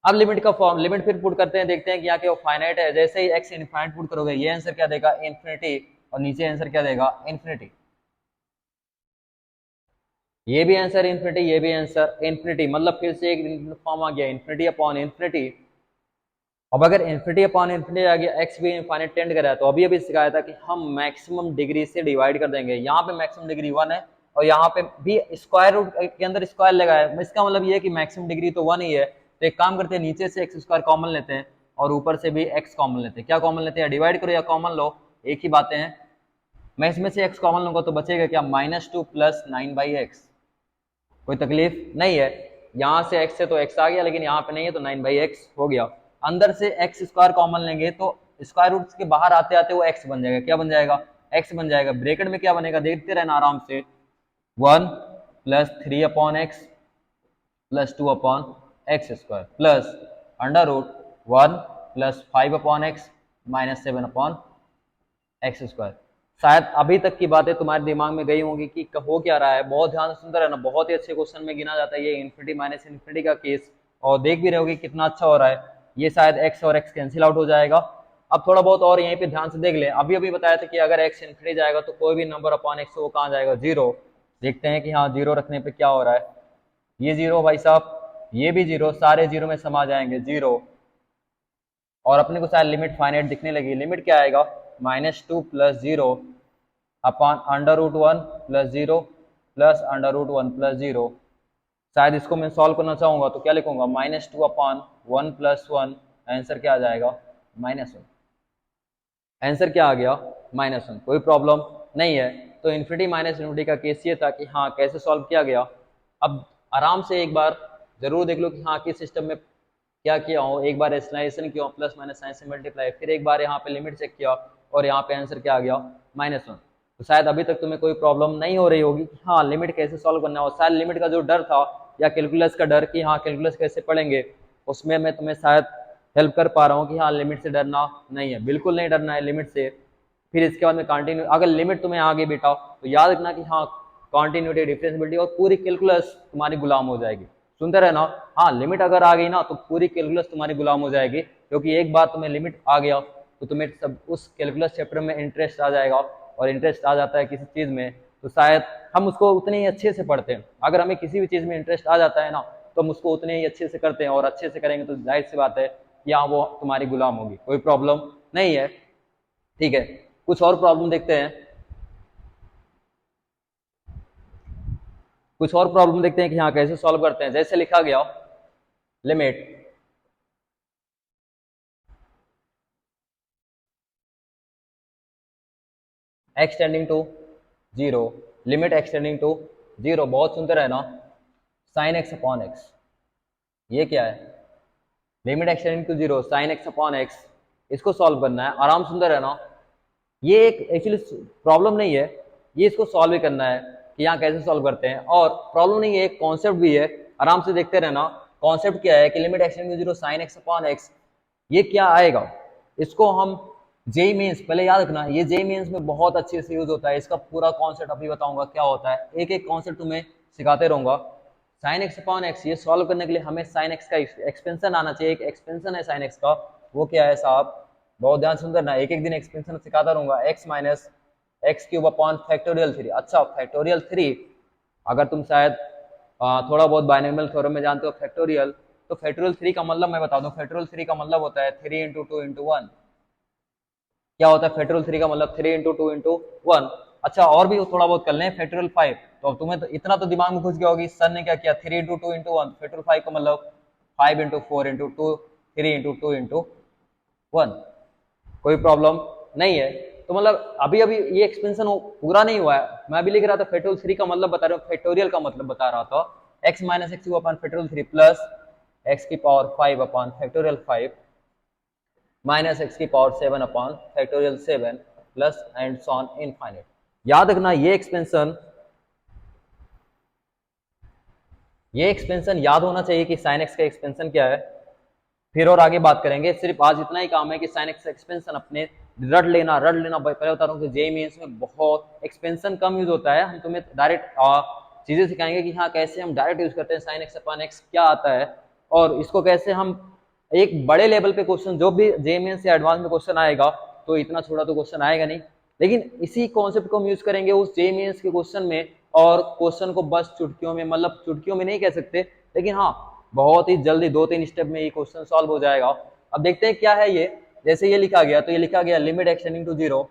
अब लिमिट का फॉर्म, लिमिट फिर पुट करते हैं, देखते हैं कि यहाँ के वो फाइनाइट है। जैसे ही एक्स इनफाइनाइट पुट करोगे ये आंसर क्या देगा, इन्फिनिटी, और नीचे आंसर क्या देगा, इन्फिनिटी। ये भी आंसर इन्फिनिटी, ये भी आंसर इन्फिनिटी, मतलब फिर से एक फॉर्म आ गया, इन्फिनिटी अपॉन इन्फिनिटी। अब अगर इन्फिनिटी अपॉन इन्फिनिटी आ गया, एक्स भी इनफाइनाइट टेंड कर रहा है, तो अभी अभी सिखाया था कि हम मैक्सिमम डिग्री से डिवाइड कर देंगे। यहाँ पे मैक्सिमम डिग्री 1 है और यहाँ पे भी स्क्वायर रूट के अंदर स्क्वायर लगा है, इसका मतलब ये है कि मैक्सिमम डिग्री तो 1 ही है। तो एक काम करते हैं, नीचे से एक्स स्क्वायर कॉमन लेते हैं और ऊपर से भी एक्स कॉमन लेते हैं। क्या कॉमन लेते हैं, डिवाइड करो या कॉमन लो, एक ही बातें हैं। मैं इसमें से एक्स कॉमन लूंगा तो बचेगा क्या, -2 प्लस 9/x। कोई तकलीफ नहीं है, यहाँ से x से तो x आ गया, लेकिन यहाँ पे नहीं है तो 9/x हो गया। अंदर से एक्स स्क्वायर कॉमन लेंगे तो स्क्वायर रूट के बाहर आते आते वो x बन जाएगा। क्या बन जाएगा, x बन जाएगा। ब्रैकेट में क्या बनेगा, देखते रहना आराम से, 1 plus 3 upon x plus 2 upon x square plus under root 1 plus 5 upon x minus 7 upon x square. शायद अभी तक की बातें तुम्हारे दिमाग में गई होंगी कि हो क्या रहा है। बहुत ध्यान से सुनते रहना, बहुत ही अच्छे क्वेश्चन में गिना जाता है ये इन्फिनिटी माइनस इन्फिनिटी का केस, और देख भी रहे होगे कितना अच्छा हो रहा है। ये शायद एक्स और एक्स कैंसिल आउट हो जाएगा। अब थोड़ा बहुत और यहीं पे ध्यान से देख ले, अभी अभी बताया था कि अगर एक्स इन्फिनिटी जाएगा तो कोई भी नंबर अपॉन एक्स वो कहाँ जाएगा, जीरो। देखते हैं कि हाँ जीरो रखने पर क्या हो रहा है। ये जीरो भाई साहब, ये भी जीरो, सारे जीरो में समा जाएंगे जीरो। और अपने को शायद लिमिट फाइनाइट दिखने लगी। लिमिट क्या आएगा, -2 plus 0 upon under root 1 plus 0 plus under root 1 plus 0। शायद इसको मैं सॉल्व करना चाहूंगा तो क्या लिखूंगा, -2 अपॉन 1 प्लस 1, आंसर क्या आ जाएगा, -1। आंसर क्या आ गया, -1। कोई प्रॉब्लम नहीं है। तो इन्फिनिटी माइनस इन्फिनिटी का केस ये था कि हाँ कैसे सॉल्व किया गया। अब आराम से एक बार जरूर देख लो कि हाँ किस सिस्टम में क्या किया हो। एक बार रेशनलाइजेशन किया, प्लस माइनस साइन से मल्टीप्लाई, फिर एक बार यहाँ पे लिमिट चेक किया और यहाँ पे आंसर क्या आ गया, -1। तो शायद अभी तक तुम्हें कोई प्रॉब्लम नहीं हो रही होगी कि हाँ लिमिट कैसे सॉल्व करना हो। शायद लिमिट का जो डर था या कैलकुलस का डर कि हाँ कैलकुलस कैसे पढ़ेंगे, उसमें मैं तुम्हें शायद हेल्प कर पा रहा हूँ कि हाँ लिमिट से डरना नहीं है, बिल्कुल नहीं डरना है लिमिट से। फिर इसके बाद में कंटिन्यू, अगर लिमिट तुम्हें आ गई बेटा तो याद रखना कि हाँ कॉन्टिन्यूटी, डिफरेंशियबिलिटी और पूरी कैलकुलस तुम्हारी गुलाम हो जाएगी। सुनते रहना, हाँ लिमिट अगर आ गई ना तो पूरी कैलकुलस तुम्हारी गुलाम हो जाएगी, क्योंकि एक बार तुम्हें लिमिट आ गया तो तुम्हें सब उस कैलकुलस चैप्टर में इंटरेस्ट आ जाएगा। और इंटरेस्ट आ जाता है किसी चीज़ में तो शायद हम उसको उतने ही अच्छे से पढ़ते हैं। अगर हमें किसी भी चीज़ में इंटरेस्ट आ जाता है ना तो हम उसको उतने ही अच्छे से करते हैं, और अच्छे से करेंगे तो जाहिर सी बात है कि हाँ वो तुम्हारी गुलाम होगी। कोई प्रॉब्लम नहीं है, ठीक है। कुछ और प्रॉब्लम देखते हैं, कुछ और प्रॉब्लम देखते हैं कि हाँ कैसे सॉल्व करते हैं। जैसे लिखा गया, limit x tending to 0, limit x tending to 0, बहुत सुनते रहना, साइन एक्स अपॉन एक्स, ये क्या है, limit x tending to zero sine x upon x, इसको सॉल्व करना है। आराम सुंदर है ना, ये एक एक्चुअली प्रॉब्लम नहीं है, ये इसको सॉल्व भी करना है कि यहाँ कैसे सॉल्व करते हैं, और प्रॉब्लम नहीं है, एक कॉन्सेप्ट भी है, आराम से देखते रहना। कॉन्सेप्ट क्या है कि limit x tending to zero sine x upon x, ये क्या आएगा, इसको हम जेई मेंस, पहले याद रखना ये जेई मेंस में बहुत अच्छे से यूज होता है, इसका पूरा कॉन्सेप्ट अभी बताऊंगा क्या होता है, एक एक कॉन्सेप्ट तुम्हें सिखाते रहूंगा। साइन एक्स अपॉन एक्स, ये सॉल्व करने के लिए हमें साइन एक्स का एक्सपेंशन आना चाहिए, एक एक्सपेंशन है साइन एक्स का, वो क्या है साहब, बहुत ध्यान सुंदर ना, एक एक दिन एक्सपेंशन सिखाता रहूंगा, x minus x cube upon factorial 3। अच्छा फैक्टोरियल 3, अगर तुम शायद थोड़ा बहुत बाइनोमियल थ्योरम में जानते हो फैक्टोरियल, तो फैक्टोरियल 3 का मतलब मैं बता दूं, फैक्टोरियल 3 का मतलब होता है 3 इंटू 2 इंटू 1। क्या होता है फैक्टोरियल 3 का मतलब 3 इंटू 2 इंटू 1। अच्छा और भी थोड़ा बहुत कर लें, फैक्टोरियल 5, तो अब तुम्हें तो इतना तो दिमाग में घुस गया होगी सर ने क्या किया, 3 इंटू 2 इंटू 1, फैक्टोरियल 5 का मतलब 5 इंटू 4 इंटू 2, 3 इंटू 2 इंटू 1, कोई प्रॉब्लम नहीं है। तो मतलब अभी अभी ये एक्सपेंशन पूरा नहीं हुआ है, मैं अभी लिख रहा था फैक्टोरियल 3 का मतलब बता रहा हूँ, फैक्टोरियल का मतलब बता रहा था, x minus x upon factorial 3 plus x की power 5 upon factorial 5 minus x की power 7 upon factorial 7 plus and so on infinite. याद रखना ये एक्सपेंशन याद होना चाहिए कि साइन एक्स का एक्सपेंशन क्या है, फिर और आगे बात करेंगे, सिर्फ आज इतना ही काम है कि साइन एक्स एक्सपेंशन अपने रट लेना। पहले बता रहा हूँ कि जेई मेंस में बहुत एक्सपेंशन कम यूज होता है, हम तुम्हें डायरेक्ट चीजें सिखाएंगे कि हाँ कैसे हम डायरेक्ट यूज करते हैं, साइन एक्स अपॉन एक्स क्या आता है, और इसको कैसे हम एक बड़े लेवल पे क्वेश्चन, जो भी जेई मेंस से एडवांस में क्वेश्चन आएगा, तो इतना छोटा तो क्वेश्चन आएगा नहीं, लेकिन इसी कॉन्सेप्ट को हम यूज करेंगे उस जेई मेंस के क्वेश्चन में, और क्वेश्चन को बस चुटकियों में, मतलब चुटकियों में नहीं कह सकते, लेकिन हाँ बहुत ही जल्दी 2-3 स्टेप में ये क्वेश्चन सॉल्व हो जाएगा। अब देखते हैं क्या है ये, जैसे ये लिखा गया, तो ये लिखा गया limit x tending to zero.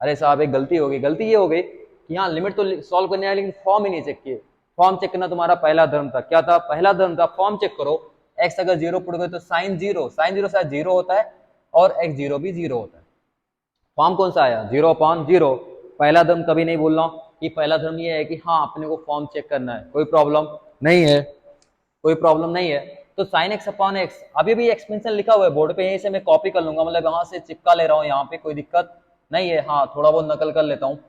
अरे साहब एक गलती हो गई, गलती ये हो गई कि यहाँ लिमिट तो सॉल्व करने आया लेकिन फॉर्म ही नहीं चेक किए। फॉर्म चेक करना तुम्हारा पहला धर्म था, क्या था पहला धर्म था, फॉर्म चेक करो। एक्स अगर जीरो पुट गए तो साइन जीरो शायद जीरो होता है, और एक्स जीरो भी जीरो होता है। फॉर्म कौन सा आया, जीरो अपॉन जीरो। पहला धर्म कभी नहीं बोलना कि पहला धर्म ये है कि हाँ अपने को फॉर्म चेक करना है, कोई प्रॉब्लम नहीं है, कोई प्रॉब्लम नहीं है। तो साइन एक्स अपॉन एक्स, अभी भी एक्सपेंशन लिखा हुआ है बोर्ड पे, यहीं से मैं कॉपी कर लूंगा, मतलब यहाँ से चिपका ले रहा हूँ, यहाँ पे कोई दिक्कत नहीं है, हाँ थोड़ा बहुत नकल कर लेता हूँ,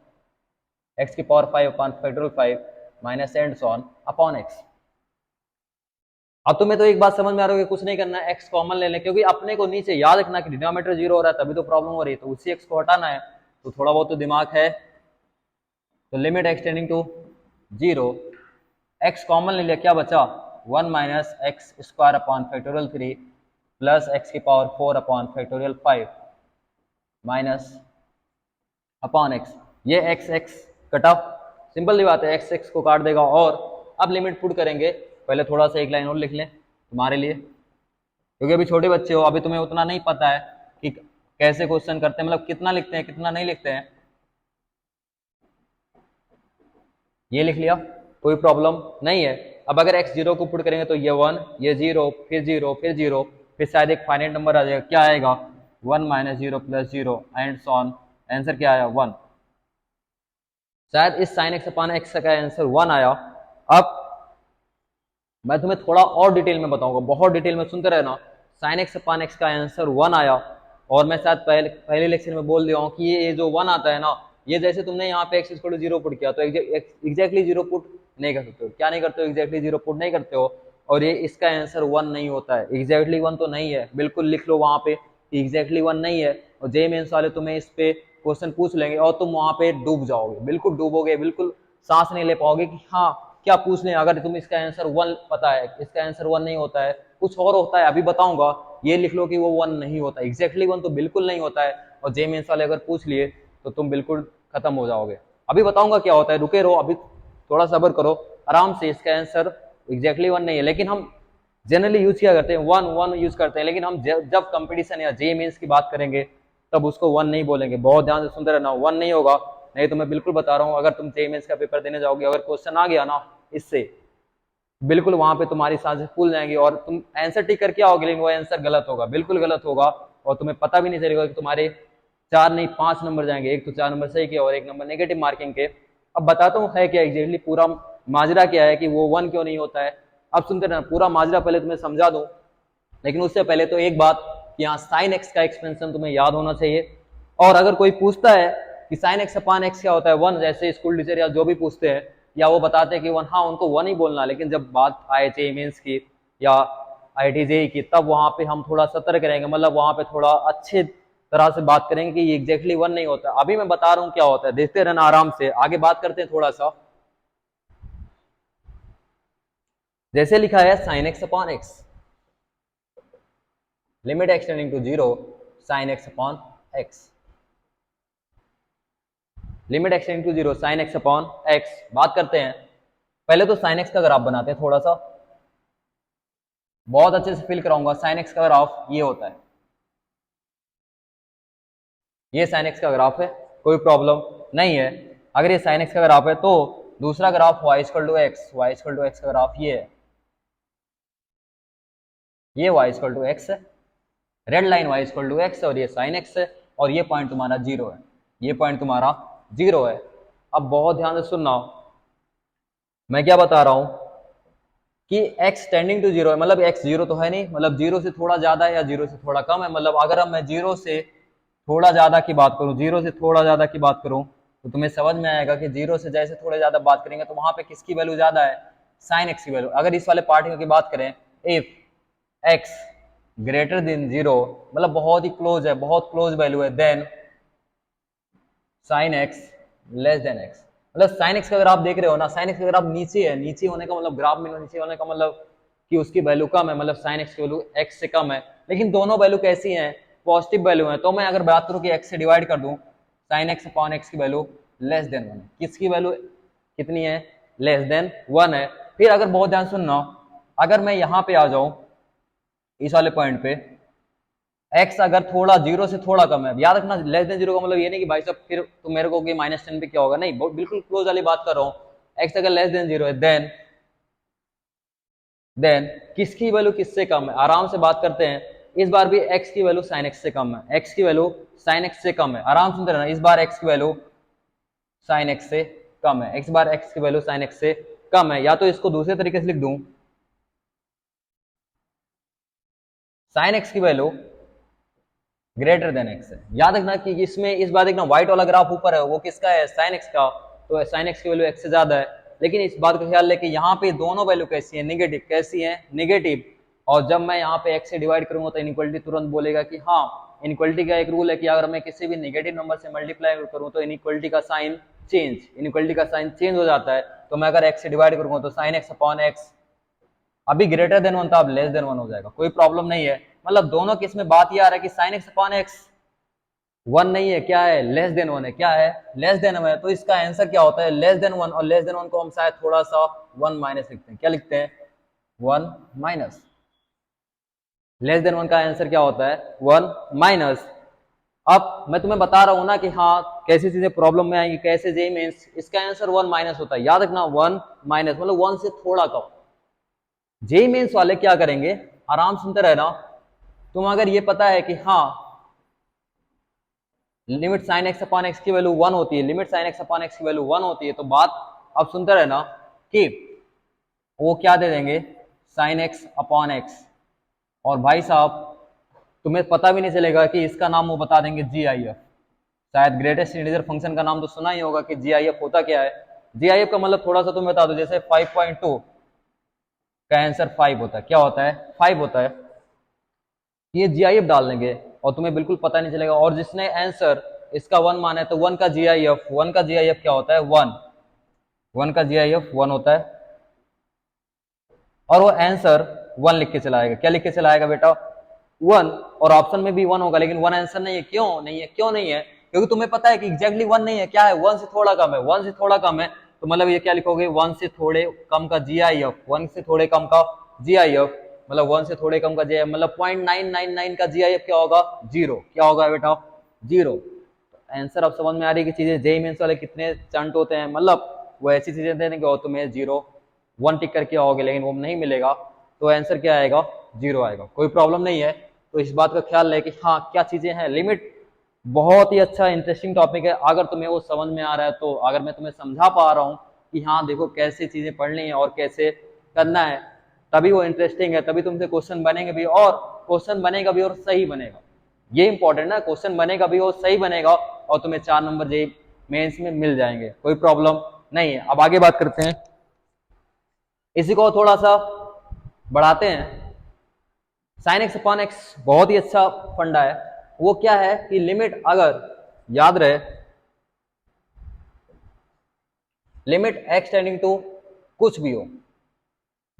एक्स की power 5 upon factorial 5 minus and so on upon x. अब तुम्हें तो एक बात समझ में आ रहा है कि कुछ नहीं करना है, एक्स कॉमन ले लें, क्योंकि अपने को नीचे याद रखना कि डिनोमिनेटर जीरो हो रहा है तभी तो प्रॉब्लम हो रही है, तो उसी एक्स को हटाना है, तो थोड़ा बहुत तो दिमाग है। तो limit x tending to zero, x common ले लिया, क्या बचा 1 minus x square upon factorial 3 plus x की power 4 upon factorial 5 minus upon x. ये एक्स एक्स कटा, सिंपल सी बात है, एक्स एक्स को काट देगा। और अब लिमिट पुट करेंगे, पहले थोड़ा सा एक लाइन और लिख लें तुम्हारे लिए, क्योंकि अभी छोटे बच्चे हो, अभी तुम्हें उतना नहीं पता है कि कैसे क्वेश्चन करते हैं, मतलब कितना लिखते हैं कितना नहीं लिखते हैं। ये लिख लिया, कोई प्रॉब्लम नहीं है। अब अगर x जीरो को पुट करेंगे तो ये 1, ये 0, फिर 0, फिर 0, फिर शायद एक फाइनाइट नंबर आ जाएगा, क्या आएगा 1 minus 0 plus 0 and so on, answer क्या आया 1। शायद इस साइन एक्स अपॉन एक्स का आंसर 1 आया। अब मैं तुम्हें थोड़ा और डिटेल में बताऊंगा, बहुत डिटेल में सुनते रहना। साइन एक्स अपॉन एक्स का आंसर 1 आया, और मैं शायद पहले लेक्चर में बोल दिया हूँ कि ये जो 1 आता है ना, ये जैसे तुमने यहाँ पे एक्स इक्वल टू 0 पुट किया तो एग्जैक्टली 0 पुट नहीं कर सकते हो, क्या नहीं करते हो, एग्जैक्टली 0 पुट नहीं करते हो, और ये इसका आंसर 1 नहीं होता है, एग्जैक्टली 1 तो नहीं है, बिल्कुल लिख लो वहां पे एग्जैक्टली 1 नहीं है। और जे मेंस वाले तुम्हें इस पे क्वेश्चन पूछ लेंगे और तुम वहां पे डूब जाओगे, बिल्कुल डूबोगे, बिल्कुल सांस नहीं ले पाओगे कि हाँ क्या पूछ लें, अगर तुम इसका आंसर 1 पता है, इसका आंसर 1 नहीं होता है, कुछ और होता है, अभी बताऊंगा। ये लिख लो कि वो 1 नहीं होता, एग्जैक्टली 1 तो बिल्कुल नहीं होता है, और जे मेंस वाले अगर पूछ लिए तो तुम बिल्कुल खत्म हो जाओगे। अभी बताऊंगा क्या होता है, रुके रहो, अभी थोड़ा सब्र करो आराम से। इसका आंसर एग्जैक्टली 1 नहीं है, लेकिन हम जनरली यूज किया करते हैं 1 यूज करते हैं, लेकिन हम जब कंपटीशन या जे मेंस की बात करेंगे तब उसको 1 नहीं बोलेंगे, बहुत ध्यान से सुनते रहना, 1 नहीं होगा। नहीं तो मैं बिल्कुल बता रहा हूँ, अगर तुम जे मेंस का पेपर देने जाओगे, अगर क्वेश्चन आ गया ना इससे, बिल्कुल वहां पे तुम्हारी सांसें फूल जाएंगी और तुम आंसर टिक करके आओगे, लेकिन वो आंसर गलत होगा, बिल्कुल गलत होगा, और तुम्हें पता भी नहीं चलेगा कि तुम्हारे 4 नहीं 5 नंबर जाएंगे, एक तो 4 नंबर सही के और 1 नंबर नेगेटिव मार्किंग के। अब बताता हूँ है क्या एग्जैक्टली पूरा माजरा क्या है कि वो 1 क्यों नहीं होता है। अब सुनते रहना, पूरा माजरा पहले तुम्हें समझा दूं, लेकिन उससे पहले तो एक बात कि यहाँ साइन एक्स का एक्सपेंशन तुम्हें याद होना चाहिए। और अगर कोई पूछता है कि साइन एक्स अपान एक्स क्या होता है 1, जैसे स्कूल टीचर या जो भी पूछते हैं या वो बताते हैं कि 1, हाँ उनको 1 ही बोलना, लेकिन जब बात आए जेईई मेंस की या आईआईटी जेईई की, तब वहां पे हम थोड़ा सतर्क रहेंगे, मतलब वहां पे थोड़ा अच्छे तरह से बात करेंगे कि ये एग्जैक्टली 1 नहीं होता। अभी मैं बता रहा हूँ क्या होता है, देखते रहना आराम से, आगे बात करते हैं थोड़ा सा। जैसे लिखा है sine x upon x, limit x tending to 0 sine x upon x, limit x tending to 0 sine x upon x. बात करते हैं, पहले तो साइन एक्स का ग्राफ बनाते हैं, थोड़ा सा बहुत अच्छे से फील कराऊंगा। साइन एक्स का ग्राफ ये होता है, ये साइन एक्स का ग्राफ है, कोई प्रॉब्लम नहीं है। अगर ये साइन एक्स का ग्राफ है तो दूसरा graph y equal to x, y equal to x का ग्राफ ये है, ये y इक्वल टू एक्स है, red line y equal to x और ये साइन एक्स है, और ये पॉइंट तुम्हारा 0 है, ये पॉइंट तुम्हारा 0 है। अब बहुत ध्यान से सुनना, मैं क्या बता रहा हूं कि x टेंडिंग टू 0 है, मतलब x 0 तो है नहीं, मतलब 0 से थोड़ा ज्यादा है या 0 से थोड़ा कम है। मतलब अगर मैं 0 से थोड़ा ज्यादा की बात करूं, 0 से थोड़ा ज्यादा की बात करूं, तो तुम्हें समझ में आएगा कि 0 से जैसे थोड़े ज्यादा बात करेंगे तो वहां पे किसकी वैल्यू ज्यादा है, साइन एक्स की वैल्यू। अगर इस वाले पार्टिकल की बात करें, इफ x ग्रेटर देन 0, मतलब बहुत ही क्लोज है, बहुत क्लोज वैल्यू है, then sine x less than x. मतलब साइन एक्स का अगर आप देख रहे हो ना, साइन एक्स का ग्राफ नीचे है, नीचे होने का मतलब ग्राफ में नीचे होने का मतलब कि उसकी वैल्यू कम है, मतलब साइन एक्स की वैल्यू एक्स से कम है। लेकिन दोनों वैल्यू कैसी हैं, पॉजिटिव वैल्यू है। तो मैं अगर बात करूं कि एक्स से डिवाइड कर दूं, साइन एक्स अपॉन एक्स की वैल्यू लेस देन 1 है। किसकी वैल्यू कितनी है, लेस देन 1 है। फिर अगर बहुत ध्यान सुनना, अगर मैं यहां पे आ जाऊं इस वाले पॉइंट पे, x अगर थोड़ा 0 से थोड़ा कम है, याद रखना लेस देन 0 का मतलब ये नहीं कि भाई साहब फिर तुम मेरे को कि -10 पे क्या होगा, नहीं, बहुत बिल्कुल क्लोज वाली बात कर रहा हूं। x अगर लेस देन 0 है, देन किसकी वैल्यू किससे कम है, आराम से बात करते हैं। इस बार भी x की वैल्यू sin x से कम है, x की वैल्यू sin x से कम है, आराम सुनते रहना। इस बार x की वैल्यू sin x से कम है, इस बार x की वैल्यू sin x से कम है। या तो इसको दूसरे तरीके से लिख दूं, sin x की वैल्यू ग्रेटर देन एक्स है। याद रखना कि इसमें इस बार देखना व्हाइट वाला ग्राफ ऊपर है, वो किसका है, साइन एक्स का, तो साइन एक्स की वैल्यू एक्स से ज्यादा है। लेकिन इस बात का ख्याल लेके यहाँ पे दोनों वैल्यू कैसी है, निगेटिव, कैसी है, निगेटिव। और जब मैं यहाँ पे एक्स से डिवाइड करूंगा तो इनइक्वालिटी तुरंत बोलेगा कि हाँ, इनइक्वालिटी का एक रूल है कि अगर मैं किसी भी नेगेटिव नंबर से मल्टीप्लाई करूँ तो इनइक्वालिटी का साइन चेंज, इनइक्वालिटी का साइन चेंज हो जाता है। तो मैं अगर एक्स से डिवाइड करूंगा तो साइन एक्स अपॉन एक्स, अभी ग्रेटर देन 1 था, अब लेस देन 1 हो जाएगा, कोई प्रॉब्लम नहीं है। मतलब दोनों केस में बात ये आ रहा है कि साइन एक्स अपॉन एक्स 1 नहीं है, क्या है, लेस देन 1 है, क्या है, लेस देन 1 है। तो इसका आंसर क्या होता है, लेस देन 1, और लेस देन 1 को हम शायद थोड़ा सा 1 माइनस लिखते हैं, क्या लिखते हैं, 1 माइनस। लेस देन 1 का आंसर क्या होता है, 1 माइनस। अब मैं तुम्हें बता रहा हूं ना कि हाँ कैसी चीजें प्रॉब्लम में आएंगी, कैसे जेईई मेंस, इसका आंसर 1 माइनस होता है। याद रखना 1 माइनस मतलब 1 से थोड़ा कम। जेईई मेंस वाले क्या करेंगे, आराम सुनते रहना। तुम अगर ये पता है कि हाँ limit sine x upon x की वैल्यू 1 होती है, limit sine x upon x की वैल्यू 1 होती है, तो बात अब सुनते रहना कि वो क्या दे देंगे, साइन एक्स अपॉन एक्स। और भाई साहब तुम्हें पता भी नहीं चलेगा कि इसका नाम वो बता देंगे GIF। शायद ग्रेटेस्ट इंटीजर फंक्शन का नाम तो सुना ही होगा कि GIF होता क्या है। GIF का मतलब थोड़ा सा तुम्हें बता दो, जैसे 5.2 का आंसर 5 होता है, क्या होता है, 5 होता है। ये GIF डाल देंगे और तुम्हें बिल्कुल पता नहीं चलेगा। और जिसने आंसर इसका 1 माना है तो 1 का GIF, 1 का GIF क्या होता है, 1, 1 का GIF 1 होता है। और वो आंसर 1 लिख के चलाएगा, क्या लिख के चलाएगा बेटा, 1। और ऑप्शन में भी 1 होगा, लेकिन 1 आंसर नहीं है, क्यों नहीं है, क्यों नहीं है, क्योंकि तुम्हें पता है कि एग्जैक्टली 1 नहीं है, क्या है, 1 से थोड़ा कम है, 1 से थोड़ा कम है। तो मतलब ये क्या लिखोगे, 1 से थोड़े कम का GIF, 1 से थोड़े कम का GIF, मतलब 1 से थोड़े कम का GIF मतलब 0.999 का GIF क्या होगा, 0, क्या होगा बेटा, 0। आंसर अब समझ में आ रही है कि चीजें जेईई मेंस वाले कितने चंट होते हैं। मतलब वो ऐसी चीजें देंगे और तुम्हें 0 1 टिक करके आओगे, लेकिन वो नहीं मिलेगा, तो आंसर क्या आएगा, 0 आएगा, कोई प्रॉब्लम नहीं है। तो इस बात का ख्याल रहे कि हाँ क्या चीजें हैं, लिमिट बहुत ही अच्छा इंटरेस्टिंग टॉपिक है। अगर तुम्हें वो समझ में आ रहा है तो, अगर मैं तुम्हें समझा पा रहा हूँ कि हाँ देखो कैसे चीजें पढ़नी है और कैसे करना है, तभी वो इंटरेस्टिंग है, तभी तुमसे क्वेश्चन बनेंगे भी, और क्वेश्चन बनेगा भी और सही बनेगा। ये इंपॉर्टेंट ना, क्वेश्चन बनेगा भी और सही बनेगा और तुम्हें 4 नंबर जेई मेंस में मिल जाएंगे, कोई प्रॉब्लम नहीं है। अब आगे बात करते हैं, इसी को थोड़ा सा बढ़ाते हैं। साइन एक्स अपॉन एक्स बहुत ही अच्छा फंडा है। वो क्या है कि लिमिट अगर याद रहे, लिमिट एक्स टेंडिंग टू कुछ भी हो,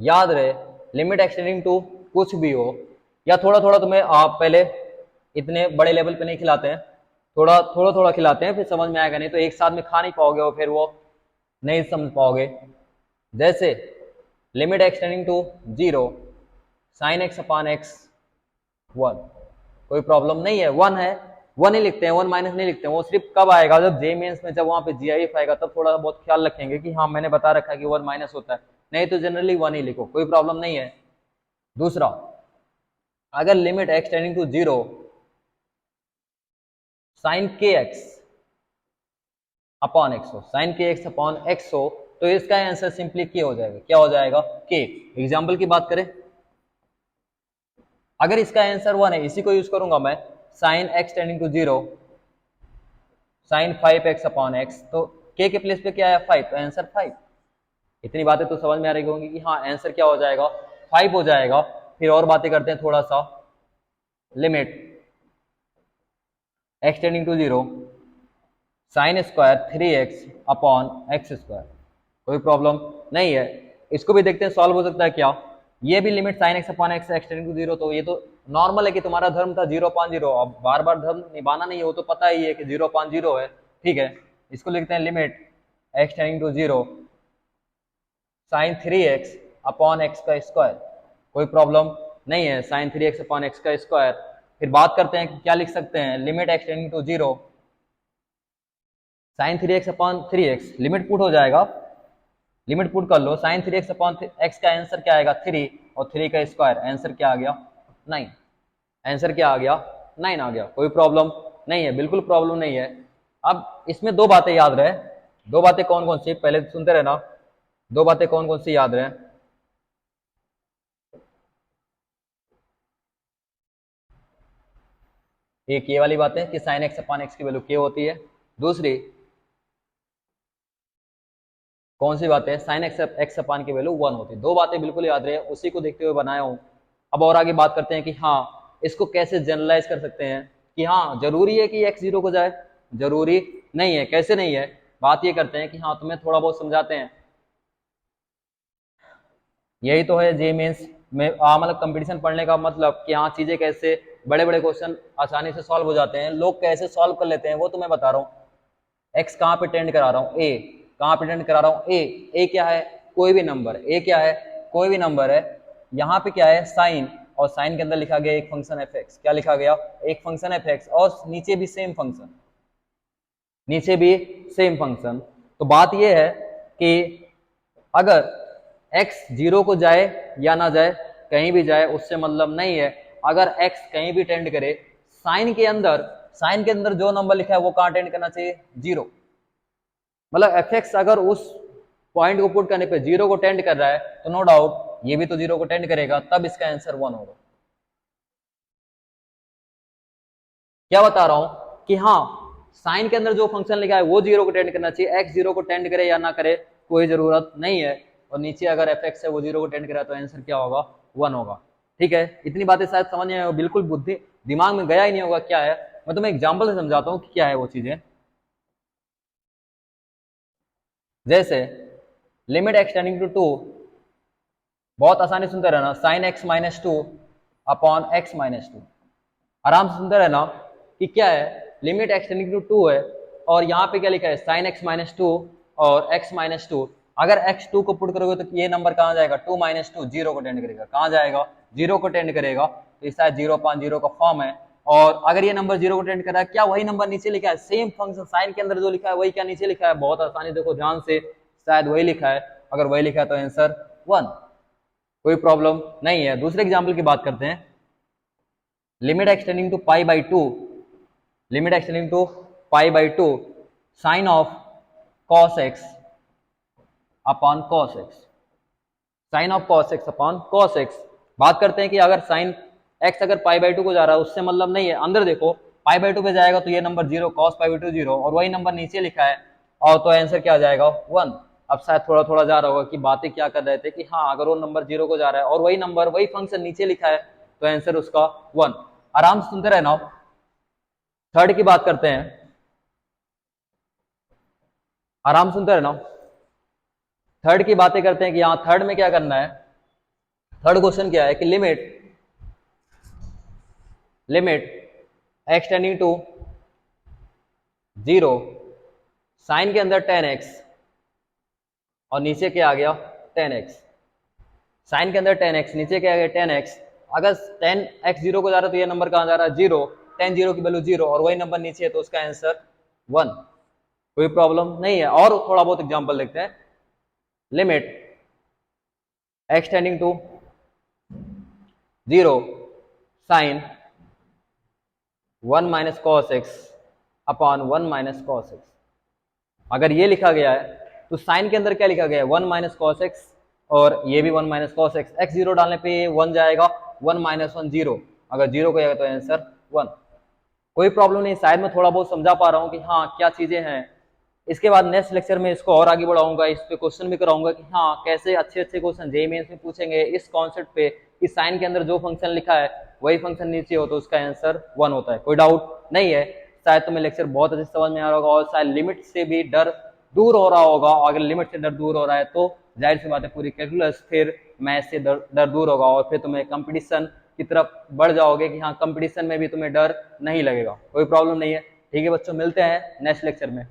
याद रहे लिमिट एक्स टेंडिंग टू कुछ भी हो, या थोड़ा थोड़ा तुम्हें आप पहले इतने बड़े लेवल पे नहीं खिलाते हैं, थोड़ा थोड़ा थोड़ा खिलाते हैं, फिर समझ में आएगा, नहीं तो एक साथ में खा नहीं पाओगे और फिर वो नहीं समझ पाओगे। जैसे limit x tending to 0 sine x upon x 1, कोई प्रॉब्लम नहीं है, 1 है, 1 ही लिखते हैं, 1 माइनस नहीं लिखते हैं। वो सिर्फ कब आएगा, जब जे मेंस में, जब वहां पे जीआईएफ आएगा तब थोड़ा बहुत ख्याल रखेंगे कि हाँ मैंने बता रखा है कि 1 माइनस होता है, नहीं तो जनरली 1 ही लिखो, कोई प्रॉब्लम नहीं है। दूसरा, अगर limit x tending to 0 sine k x upon x हो, sine k x upon x हो, तो इसका आंसर सिंपली के हो जाएगा। क्या हो जाएगा? के। एग्जाम्पल की बात करें, अगर इसका आंसर 1 है, इसी को यूज करूंगा मैं, sine x tending to 0 sine 5x upon x, तो के प्लेस पे क्या है? 5, तो आंसर 5। इतनी बातें तो समझ में आ रही होंगी कि हाँ आंसर क्या हो जाएगा? 5 हो जाएगा। फिर और बातें करते हैं थोड़ा सा। Limit x tending to 0 sine square 3x upon x square, कोई प्रॉब्लम नहीं है। इसको भी देखते हैं सॉल्व हो सकता है क्या। ये भी limit sine x upon x tending to 0, तो ये तो नॉर्मल है कि तुम्हारा धर्म था 0 अपॉन 0, अब बार बार धर्म निभाना नहीं है, वो तो पता ही है कि 0 अपॉन 0 है, ठीक है। इसको लिखते हैं limit x tending to 0 sine 3x upon x का स्क्वायर, कोई प्रॉब्लम नहीं है, साइन 3x अपॉन एक्स का स्क्वायर। फिर बात करते हैं कि क्या लिख सकते हैं, limit x tending to 0 sine 3x upon 3x, limit put हो जाएगा, लिमिट पुट कर लो, साइन 3x अपॉन एक्स का आंसर क्या आएगा? 3, और 3 का स्क्वायर, आंसर क्या आ गया? 9। आंसर क्या आ गया? 9 आ गया, कोई प्रॉब्लम नहीं है, बिल्कुल प्रॉब्लम नहीं है। अब इसमें दो बातें याद रहे, दो बातें कौन कौन सी, पहले सुनते रहना, दो बातें कौन कौन सी याद रहे। एक ये वाली बात है कि साइन एक्स अपॉन एक्स की वैल्यू के होती है। दूसरी कौन सी बात है? साइन एक्स अपॉन की वैल्यू 1 होती है। दो बातें बिल्कुल याद रहे, उसी को देखते हुए बनाया हूं। अब और आगे बात करते हैं कि हाँ इसको कैसे जनरलाइज कर सकते हैं, कि हाँ जरूरी है कि x 0 को जाए? जरूरी नहीं है। कैसे नहीं है? बात ये करते हैं कि हाँ तुम्हें थोड़ा बहुत समझाते हैं। यही तो है जे मेंस में मतलब कंपटीशन पढ़ने का मतलब, कि हाँ चीजें कैसे, बड़े बड़े क्वेश्चन आसानी से सॉल्व हो जाते हैं, लोग कैसे सॉल्व कर लेते हैं वो तुम्हें बता रहा हूँ। एक्स कहाँ पे टेंड करा रहा हूँ? ए। कहाँ पे टेंड करा रहा हूँ? ए। ए क्या है? कोई भी नंबर। ए क्या है? कोई भी नंबर है। यहाँ पे क्या है? साइन, और साइन के अंदर लिखा गया एक फंक्शन एफ एक्स। क्या लिखा गया? एक फंक्शन एफ एक्स, और नीचे भी सेम फंक्शन, नीचे भी सेम फंक्शन। तो बात यह है कि अगर x 0 को जाए या ना जाए, कहीं भी जाए उससे मतलब नहीं है। अगर x कहीं भी टेंड करे, साइन के अंदर, साइन के अंदर जो नंबर लिखा है वो कहाँ टेंड करना चाहिए? 0। मतलब एफ एक्स अगर उस पॉइंट को पुट करने पे 0 को टेंड कर रहा है, तो नो डाउट ये भी तो 0 को टेंड करेगा, तब इसका आंसर 1 होगा। क्या बता रहा हूं कि हाँ साइन के अंदर जो फंक्शन लिखा है वो 0 को टेंड करना चाहिए, एक्स 0 को टेंड करे या ना करे कोई जरूरत नहीं है। और नीचे अगर एफ एक्स है वो 0 को टेंड करे तो आंसर क्या होगा? 1 होगा। ठीक है, इतनी बातें शायद समझ नहीं आए, बिल्कुल बुद्धि दिमाग में गया ही नहीं होगा क्या है। मैं तुम्हें एग्जाम्पल से समझाता हूँ कि क्या है वो चीजें। जैसे लिमिट एक्स टेंडिंग टू 2, बहुत आसानी सुनते रहना, sine x minus 2 upon x minus 2, आराम से सुनते रहना कि क्या है। लिमिट एक्स टेंडिंग टू 2 है, और यहाँ पे क्या लिखा है? साइन एक्स माइनस 2 और एक्स माइनस 2। अगर एक्स 2 को पुट करोगे तो ये नंबर कहाँ जाएगा? 2 माइनस 2 0 को टेंड करेगा। कहाँ जाएगा? 0 को टेंड करेगा, तो ये शायद 0/0 का फॉर्म है। और अगर ये नंबर 0 को टेंड कर रहा है, क्या वही नंबर नीचे लिखा है? सेम फंक्शन साइन के अंदर जो लिखा है वही क्या नीचे लिखा है? बहुत आसानी, देखो ध्यान से, शायद वही लिखा है। अगर वही लिखा है तो आंसर 1, कोई प्रॉब्लम नहीं है। दूसरे एग्जाम्पल की बात करते हैं। Limit x tending to pi by 2, limit x tending to pi by 2 sine of cos x upon cos x, sine of cos x upon cos x. बात करते हैं कि अगर साइन एक्स अगर पाई बाई टू को जा रहा है, उससे मतलब नहीं है, अंदर देखो पाई बाई टू पे जाएगा तो ये number 0, cos pi by two 0, और वही नंबर नीचे लिखा है, और तो आंसर क्या आ जाएगा 1। अब शायद थोड़ा थोड़ा जा रहा होगा कि बातें क्या कर रहे थे कि हाँ अगर वो नंबर 0 को जा रहा है और वही नंबर वही फंक्शन नीचे लिखा है तो आंसर उसका 1। आराम से सुनते रहना। थर्ड की बात करते हैं, आराम सुनते रहना। थर्ड की बातें करते हैं कि यहाँ थर्ड में क्या करना है। थर्ड क्वेश्चन क्या है कि limit x tending to 0, sine के अंदर 10x और नीचे क्या आ गया 10x, साइन के अंदर 10x नीचे क्या आ गया 10x। अगर 10x 0 को जा रहा है तो ये नंबर कहाँ जा रहा है 0, 10 0 की वैल्यू 0 और वही नंबर नीचे है तो उसका आंसर 1। कोई प्रॉब्लम नहीं है। और थोड़ा बहुत एग्जांपल देखते हैं। Limit x tending to 0 sine 1 minus cos x upon 1 minus cos x. अगर ये लिखा गया है तो साइन के अंदर क्या लिखा गया है 1 माइनस कॉस एक्स, और ये भी 1 माइनस कॉस एक्स। एक्स 0 डालने पे 1 जाएगा, 1 माइनस 1 0, अगर 0 को जाएगा तो आंसर 1। कोई प्रॉब्लम नहीं, शायद मैं थोड़ा बहुत समझा पा रहा हूँ कि हाँ क्या चीजें हैं। इसके बाद नेक्स्ट लेक्चर में इसको और आगे बढ़ाऊंगा, इस पे क्वेश्चन भी कराऊंगा कि हाँ कैसे अच्छे अच्छे क्वेश्चन जेईई मेंस में पूछेंगे इस कॉन्सेप्ट पे कि साइन के अंदर जो फंक्शन लिखा है वही फंक्शन नीचे हो तो उसका आंसर 1 होता है। कोई डाउट नहीं है। शायद तुम्हें लेक्चर बहुत अच्छे समझ में आ रहा होगा और शायद लिमिट से भी डर दूर हो रहा होगा। अगर लिमिट से डर दूर हो रहा है तो जाहिर सी बात है पूरी कैलकुलस फिर मैथ से डर दूर होगा और फिर तुम्हें कंपटीशन की तरफ बढ़ जाओगे कि हाँ कंपटीशन में भी तुम्हें डर नहीं लगेगा। कोई प्रॉब्लम नहीं है। ठीक है बच्चों, मिलते हैं नेक्स्ट लेक्चर में।